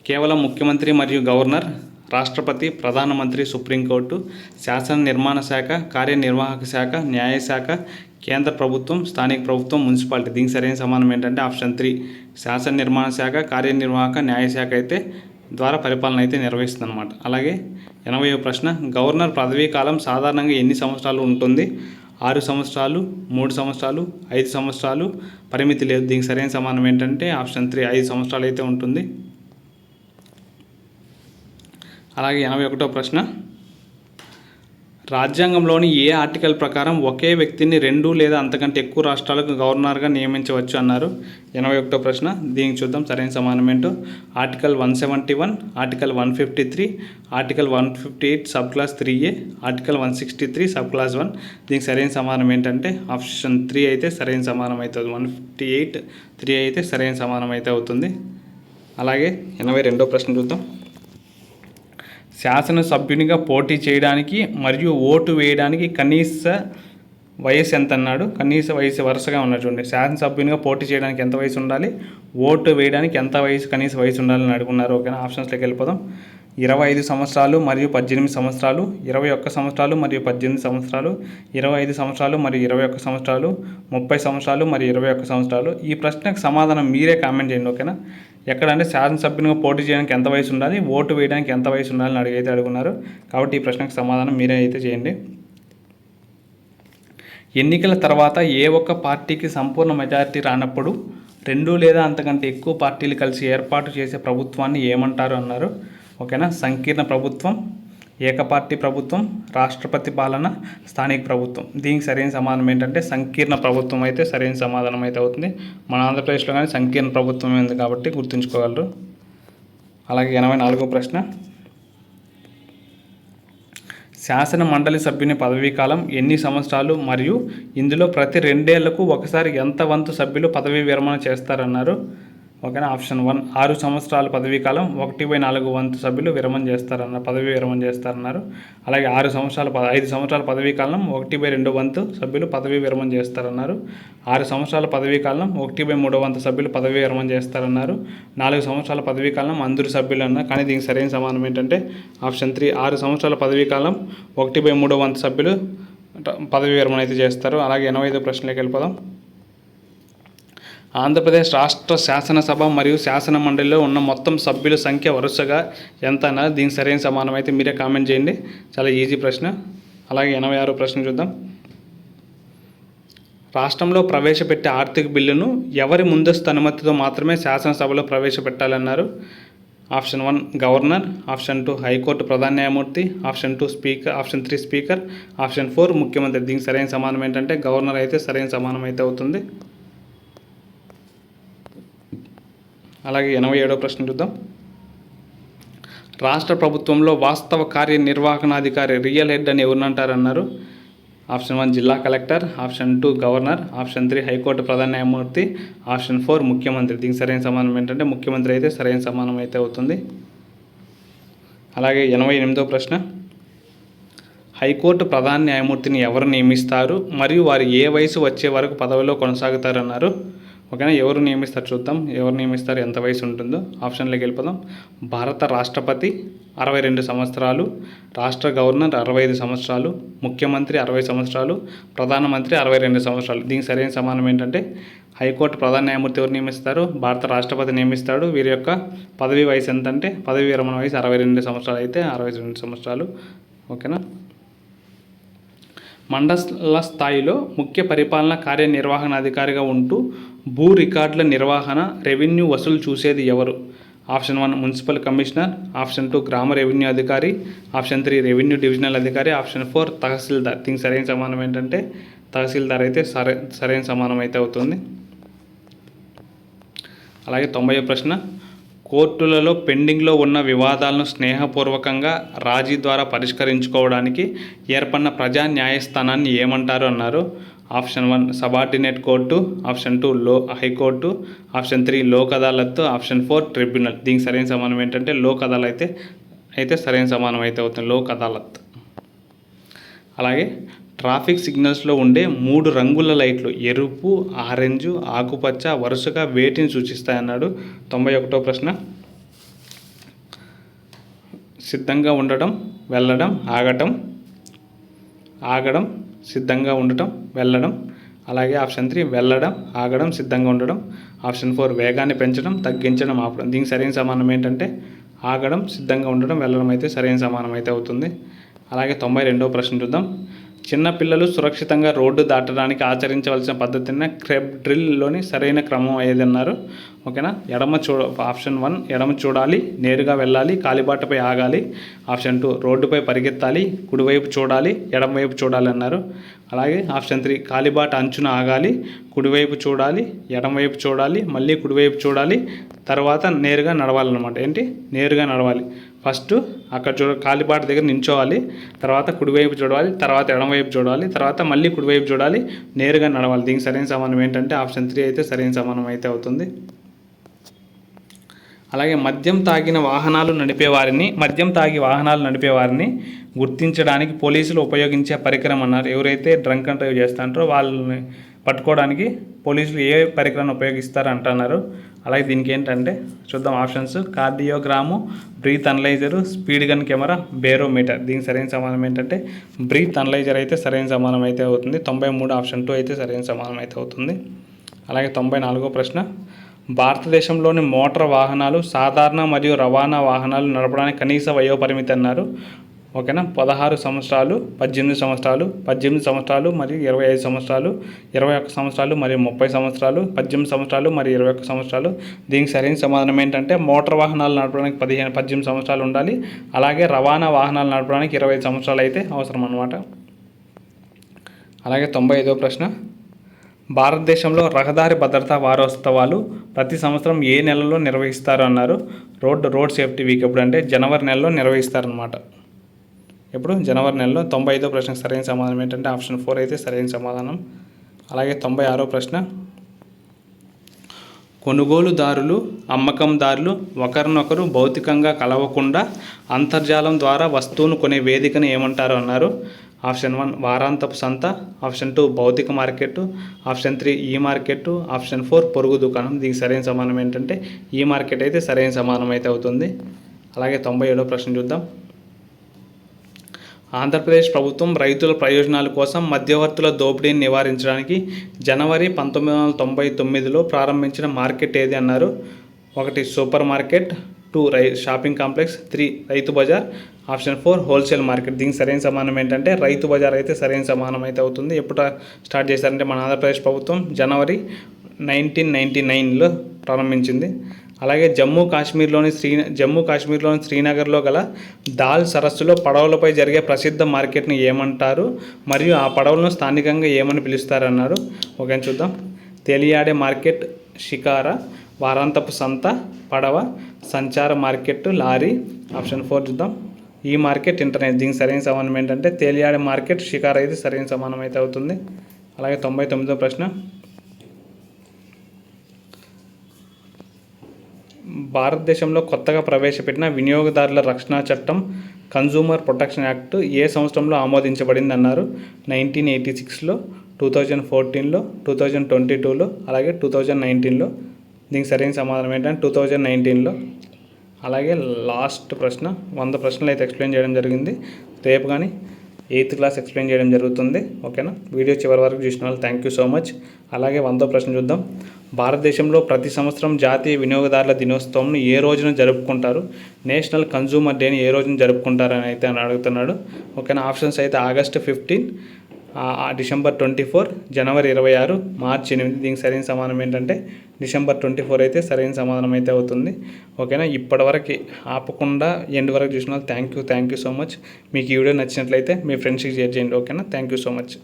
కేవలం ముఖ్యమంత్రి మరియు గవర్నర్, రాష్ట్రపతి, ప్రధానమంత్రి, సుప్రీంకోర్టు, శాసన నిర్మాణ శాఖ, కార్యనిర్వాహక శాఖ, న్యాయశాఖ, కేంద్ర ప్రభుత్వం, స్థానిక ప్రభుత్వం, మున్సిపాలిటీ. దీనికి సరైన సమానం ఏంటంటే ఆప్షన్ 3 శాసన నిర్మాణ శాఖ, కార్యనిర్వాహక, న్యాయశాఖ అయితే ద్వారా పరిపాలన అయితే నిర్వహిస్తుంది అనమాట. అలాగే 80వ ప్రశ్న, గవర్నర్ పదవీ కాలం సాధారణంగా ఎన్ని సంవత్సరాలు ఉంటుంది. 6 సంవత్సరాలు, 3 సంవత్సరాలు, 5 సంవత్సరాలు, పరిమితి లేదు. దీనికి సరైన సమానం ఏంటంటే ఆప్షన్ 3 5 సంవత్సరాలు అయితే ఉంటుంది. అలాగే 81వ ప్రశ్న, రాజ్యాంగంలోని ఏ ఆర్టికల్ ప్రకారం ఒకే వ్యక్తిని 2 లేదా అంతకంటే ఎక్కువ రాష్ట్రాలకు గవర్నర్గా నియమించవచ్చు అన్నారు. 81వ ప్రశ్న. దీనికి చూద్దాం సరైన సమానం ఏంటో. Article 171, article 153, article 158 sub class 3A, article 163 sub class 1. దీనికి సరైన సమానం ఏంటంటే ఆప్షన్ 3 అయితే సరైన సమానం అవుతుంది. 158(3) అయితే సరైన సమానం అయితే అవుతుంది. అలాగే 82వ ప్రశ్న చూద్దాం. శాసనసభ్యునిగా పోటీ చేయడానికి మరియు ఓటు వేయడానికి కనీస వయసు ఎంత అన్నాడు. కనీస వయసు వరుసగా ఉన్నాడు చూడండి. శాసనసభ్యునిగా పోటీ చేయడానికి ఎంత వయసు ఉండాలి, ఓటు వేయడానికి ఎంత కనీస వయసు ఉండాలని అడుగున్నారు. ఓకేనా, ఆప్షన్స్లోకి వెళ్ళిపోదాం. 25 సంవత్సరాలు మరియు 18 సంవత్సరాలు, 21 సంవత్సరాలు మరియు 18 సంవత్సరాలు, 25 సంవత్సరాలు మరియు 21 సంవత్సరాలు, 30 సంవత్సరాలు మరియు 21 సంవత్సరాలు. ఈ ప్రశ్నకు సమాధానం మీరే కామెంట్ చేయండి. ఓకేనా, ఎక్కడంటే శాసనసభ్యునిగా పోటీ చేయడానికి ఎంత వయసు ఉండాలి, ఓటు వేయడానికి ఎంత వయసు ఉండాలని అడుగున్నారు. కాబట్టి ఈ ప్రశ్నకు సమాధానం మీరే అయితే చేయండి. ఎన్నికల తర్వాత ఏ ఒక్క పార్టీకి సంపూర్ణ మెజారిటీ రానప్పుడు 2 లేదా అంతకంటే ఎక్కువ పార్టీలు కలిసి ఏర్పాటు చేసే ప్రభుత్వాన్ని ఏమంటారు అన్నారు. ఓకేనా, సంకీర్ణ ప్రభుత్వం, ఏకపార్టీ ప్రభుత్వం, రాష్ట్రపతి పాలన, స్థానిక ప్రభుత్వం. దీనికి సరైన సమాధానం ఏంటంటే సంకీర్ణ ప్రభుత్వం అయితే సరైన సమాధానం అయితే అవుతుంది. మన ఆంధ్రప్రదేశ్లో కానీ సంకీర్ణ ప్రభుత్వం ఉంది కాబట్టి గుర్తుంచుకోగలరు. అలాగే 84వ ప్రశ్న, శాసన మండలి సభ్యుని పదవీ కాలం ఎన్ని సంవత్సరాలు మరియు ఇందులో ప్రతి 2 ఏళ్లకు ఒకసారి ఎంత వంతు సభ్యులు పదవీ విరమణ చేస్తారన్నారు. ఓకేనా. ఆప్షన్ 1 6 సంవత్సరాల పదవీ కాలం 1/4 వంతు సభ్యులు విరమణ చేస్తారన్నారు, పదవి విరమణ చేస్తారన్నారు. అలాగే 5 సంవత్సరాల పదవీ కాలం 1/2 వంతు సభ్యులు పదవి విరమణ చేస్తారన్నారు. 6 సంవత్సరాల పదవీ కాలం 1/3 వంతు సభ్యులు పదవి విరమణ చేస్తారన్నారు. 4 సంవత్సరాల పదవీ కాలం అందరు సభ్యులు అన్నారు. కానీ దీనికి సరైన సమానం ఏంటంటే ఆప్షన్ 3 6 సంవత్సరాల పదవీ కాలం 1/3 వంతు సభ్యులు పదవి విరమణ అయితే చేస్తారు. అలాగే 85వ ప్రశ్నలోకి వెళ్ళిపోదాం. ఆంధ్రప్రదేశ్ రాష్ట్ర శాసనసభ మరియు శాసన మండలిలో ఉన్న మొత్తం సభ్యుల సంఖ్య వరుసగా ఎంత అన్నది దీనికి సరైన సమానం అయితే మీరే కామెంట్ చేయండి. చాలా ఈజీ ప్రశ్న. అలాగే 86వ ప్రశ్న చూద్దాం. రాష్ట్రంలో ప్రవేశపెట్టే ఆర్థిక బిల్లును ఎవరి ముందస్తు అనుమతితో మాత్రమే శాసనసభలో ప్రవేశపెట్టాలన్నారు. ఆప్షన్ 1 గవర్నర్, ఆప్షన్ 2 హైకోర్టు ప్రధాన న్యాయమూర్తి, option 2 speaker, option 3 speaker, option 4 ముఖ్యమంత్రి. దీనికి సరైన సమానం ఏంటంటే గవర్నర్ అయితే సరైన సమానం అయితే అవుతుంది. అలాగే 87వ ప్రశ్న చూద్దాం. రాష్ట్ర ప్రభుత్వంలో వాస్తవ కార్యనిర్వహణాధికారి రియల్ హెడ్ అని ఎవరినంటారన్నారు. ఆప్షన్ 1 జిల్లా collector, option 2 governor, option 3 high court ప్రధాన న్యాయమూర్తి, ఆప్షన్ 4 ముఖ్యమంత్రి. దీనికి సరైన సమానం ఏంటంటే ముఖ్యమంత్రి అయితే సరైన సమానం అయితే అవుతుంది. అలాగే 88వ ప్రశ్న. హైకోర్టు ప్రధాన న్యాయమూర్తిని ఎవరు నియమిస్తారు మరియు వారు ఏ వయసు వచ్చే వరకు పదవిలో కొనసాగుతారన్నారు. ఓకేనా. ఎవరు నియమిస్తారు చూద్దాం, ఎవరు నియమిస్తారు, ఎంత వయసు ఉంటుందో. ఆప్షన్లోకి వెళ్ళిపోదాం. భారత రాష్ట్రపతి 62 సంవత్సరాలు, రాష్ట్ర గవర్నర్ 65 సంవత్సరాలు, ముఖ్యమంత్రి 60 సంవత్సరాలు, ప్రధానమంత్రి 62 సంవత్సరాలు. దీనికి సరైన సమానం ఏంటంటే హైకోర్టు ప్రధాన న్యాయమూర్తి ఎవరు నియమిస్తారు, భారత రాష్ట్రపతి నియమిస్తాడు. వీరి యొక్క పదవి వయసు ఎంతంటే పదవి విరమణ వయసు 62 సంవత్సరాలు అయితే 62 సంవత్సరాలు. ఓకేనా. మండల స్థాయిలో ముఖ్య పరిపాలన కార్యనిర్వహణాధికారిగా ఉంటూ భూ రికార్డుల నిర్వహణ, రెవెన్యూ వసూలు చూసేది ఎవరు. ఆప్షన్ 1 మున్సిపల్ కమిషనర్, ఆప్షన్ 2 గ్రామ రెవెన్యూ అధికారి, ఆప్షన్ 3 రెవెన్యూ డివిజనల్ అధికారి, ఆప్షన్ 4 తహసీల్దార్. దీనికి సరైన సమానం ఏంటంటే తహసీల్దార్ అయితే సరైన సమానం అయితే అవుతుంది. అలాగే 90వ ప్రశ్న. కోర్టులలో పెండింగ్లో ఉన్న వివాదాలను స్నేహపూర్వకంగా రాజీ ద్వారా పరిష్కరించుకోవడానికి ఏర్పడిన ప్రజా న్యాయస్థానాన్ని ఏమంటారు అన్నారు. Option 1 subordinate court, option 2 high court, option 3 Lok Adalat, option 4 tribunal. దీనికి సరైన సమానం ఏంటంటే లోక్ అదాలత్ అయితే సరైన సమానం అయితే అవుతుంది, లోక్ అదాలత్. అలాగే ట్రాఫిక్ సిగ్నల్స్లో ఉండే 3 రంగుల లైట్లు ఎరుపు, ఆరెంజ్, ఆకుపచ్చ వరుసగా వేటిని సూచిస్తాయన్నాడు. 91వ ప్రశ్న. సిద్ధంగా ఉండటం, వెళ్ళడం, ఆగడం, సిద్ధంగా ఉండటం, వెళ్ళడం. అలాగే ఆప్షన్ 3 వెళ్ళడం, ఆగడం, సిద్ధంగా ఉండడం. ఆప్షన్ 4 వేగాన్ని పెంచడం, తగ్గించడం, ఆపడం. దీనికి సరైన సమానం ఏంటంటే ఆగడం, సిద్ధంగా ఉండడం, వెళ్ళడం అయితే సరైన సమానం అయితే అవుతుంది. అలాగే 92వ ప్రశ్న చూద్దాం. చిన్నపిల్లలు సురక్షితంగా రోడ్డు దాటడానికి ఆచరించవలసిన పద్ధతిని క్రెబ్ డ్రిల్లోని సరైన క్రమం ఏదన్నారు. ఓకేనా. ఆప్షన్ 1 ఎడమ చూడాలి, నేరుగా వెళ్ళాలి, కాలిబాటపై ఆగాలి. ఆప్షన్ 2 రోడ్డుపై పరిగెత్తాలి, కుడివైపు చూడాలి, ఎడమవైపు చూడాలి అన్నారు. అలాగే ఆప్షన్ 3 కాలిబాట అంచున ఆగాలి, కుడివైపు చూడాలి, ఎడమవైపు చూడాలి, మళ్ళీ కుడివైపు చూడాలి, తర్వాత నేరుగా నడవాలన్నమాట. నేరుగా నడవాలి. ఫస్ట్ అక్కడ కాలిబాట దగ్గర నించోవాలి, తర్వాత కుడివైపు చూడాలి, తర్వాత ఎడమవైపు చూడాలి, తర్వాత మళ్ళీ కుడివైపు చూడాలి, నేరుగా నడవాలి. దీనికి సరైన సమానం ఏంటంటే ఆప్షన్ 3 అయితే సరైన సమానం అయితే అవుతుంది. అలాగే మద్యం తాగి వాహనాలు నడిపేవారిని గుర్తించడానికి పోలీసులు ఉపయోగించే పరికరం అన్నారు. ఎవరైతే డ్రంక్ అండ్ డ్రైవ్ చేస్తారో వాళ్ళని పట్టుకోవడానికి పోలీసులు ఏ పరికరాన్ని ఉపయోగిస్తారు అంటున్నారు. అలాగే దీనికి ఏంటంటే చూద్దాం ఆప్షన్స్. Cardiogram, breath analyser, speed gun camera, barometer. దీనికి సరైన సమానం ఏంటంటే బ్రీత్ అనలైజర్ అయితే సరైన సమానం అయితే అవుతుంది. 93 ఆప్షన్ 2 అయితే సరైన సమానం అయితే అవుతుంది. అలాగే 94వ ప్రశ్న. భారతదేశంలోని మోటార్ వాహనాలు, సాధారణ మరియు రవాణా వాహనాలు నడపడానికి కనీస వయోపరిమితి అన్నారు. ఓకేనా. 16 సంవత్సరాలు, 18 సంవత్సరాలు, 18 సంవత్సరాలు మరియు 25 సంవత్సరాలు, 21 సంవత్సరాలు మరియు 30 సంవత్సరాలు, 18 సంవత్సరాలు మరియు 21 సంవత్సరాలు. దీనికి సరైన సమాధానం ఏంటంటే మోటార్ వాహనాలు నడపడానికి 18 సంవత్సరాలు ఉండాలి. అలాగే రవాణా వాహనాలు నడపడానికి 25 సంవత్సరాలు అయితే అవసరం అన్నమాట. అలాగే 95వ ప్రశ్న. భారతదేశంలో రహదారి భద్రతా వారోత్సవాలు ప్రతి సంవత్సరం ఏ నెలలో నిర్వహిస్తారు అన్నారు. రోడ్ సేఫ్టీ వీక్ ఎప్పుడు అంటే జనవరి నెలలో నిర్వహిస్తారనమాట. ఎప్పుడు జనవరి నెలలో. 95వ ప్రశ్నకు సరైన సమాధానం ఏంటంటే ఆప్షన్ 4 అయితే సరైన సమాధానం. అలాగే 96వ ప్రశ్న. కొనుగోలుదారులు అమ్మకందారులు ఒకరినొకరు భౌతికంగా కలవకుండా అంతర్జాలం ద్వారా వస్తువును కొనే వేదికను ఏమంటారు అన్నారు. ఆప్షన్ 1 వారాంతపు సంత, ఆప్షన్ 2 భౌతిక మార్కెట్, ఆప్షన్ 3 ఈ మార్కెట్, ఆప్షన్ 4 పొరుగు దుకాణం. దీనికి సరైన సమానం ఏంటంటే ఈ మార్కెట్ అయితే సరైన సమానం అయితే అవుతుంది. అలాగే 97వ ప్రశ్న చూద్దాం. ఆంధ్రప్రదేశ్ ప్రభుత్వం రైతుల ప్రయోజనాల కోసం మధ్యవర్తుల దోపిడీని నివారించడానికి జనవరి 1999లో ప్రారంభించిన మార్కెట్ ఏది అన్నారు. 1 super market, 2 shopping complex, 3 Rythu Bazar, option 4 wholesale market. దీనికి సరైన సమానం ఏంటంటే రైతు బజార్ అయితే సరైన సమానం అయితే అవుతుంది. ఎప్పుడు స్టార్ట్ చేశారంటే మన ఆంధ్రప్రదేశ్ ప్రభుత్వం జనవరి 1999లో ప్రారంభించింది. అలాగే జమ్మూ కాశ్మీర్లోని శ్రీనగర్లో గల దాల్ సరస్సులో పడవలపై జరిగే ప్రసిద్ధ మార్కెట్ని ఏమంటారు మరియు ఆ పడవలను స్థానికంగా ఏమని పిలుస్తారన్నారు. ఓకే చూద్దాం. తేలియాడే మార్కెట్, షికార, వారాంతపు సంత, పడవ, సంచార మార్కెట్, లారీ. ఆప్షన్ 4 చూద్దాం. ఈ మార్కెట్ ఇంటర్నెట్. దీనికి సరైన సమానం ఏంటంటే తేలియాడే మార్కెట్, షికార అయితే సరైన సమానం అయితే అవుతుంది. అలాగే 99వ ప్రశ్న. భారతదేశంలో కొత్తగా ప్రవేశపెట్టిన వినియోగదారుల రక్షణ చట్టం కన్జ్యూమర్ ప్రొటెక్షన్ యాక్ట్ ఏ సంవత్సరంలో ఆమోదించబడింది అన్నారు. 1986లో, 2014లో, 2022లో, అలాగే 2019లో. దీనికి సరైన సమాధానం ఏంటంటే 2019లో. అలాగే లాస్ట్ ప్రశ్న. 100 ప్రశ్నలు అయితే ఎక్స్ప్లెయిన్ చేయడం జరిగింది. రేపు కానీ 8th క్లాస్ ఎక్స్ప్లెయిన్ చేయడం జరుగుతుంది. ఓకేనా. వీడియో చివరి వరకు చూసిన వాళ్ళు థ్యాంక్ యూ సో మచ్. అలాగే 100వ ప్రశ్న చూద్దాం. భారతదేశంలో ప్రతి సంవత్సరం జాతీయ వినియోగదారుల దినోత్సవంను ఏ రోజున జరుపుకుంటారు. నేషనల్ కన్జ్యూమర్ డేని ఏ రోజున జరుపుకుంటారని అయితే అడుగుతున్నాడు. ఓకేనా. ఆప్షన్స్ అయితే ఆగస్టు 15, డిసెంబర్ 24, జనవరి 26, మార్చి 8. దీనికి సరైన సమానం ఏంటంటే డిసెంబర్ 24 అయితే సరైన సమాధానం అయితే అవుతుంది. ఓకేనా. ఇప్పటివరకు ఆపకుండా ఎండ్ వరకు చూసిన వాళ్ళు థ్యాంక్ యూ సో మచ్. మీకు ఈ వీడియో నచ్చినట్లయితే మీ ఫ్రెండ్స్కి షేర్ చేయండి. ఓకేనా. Thank you so much.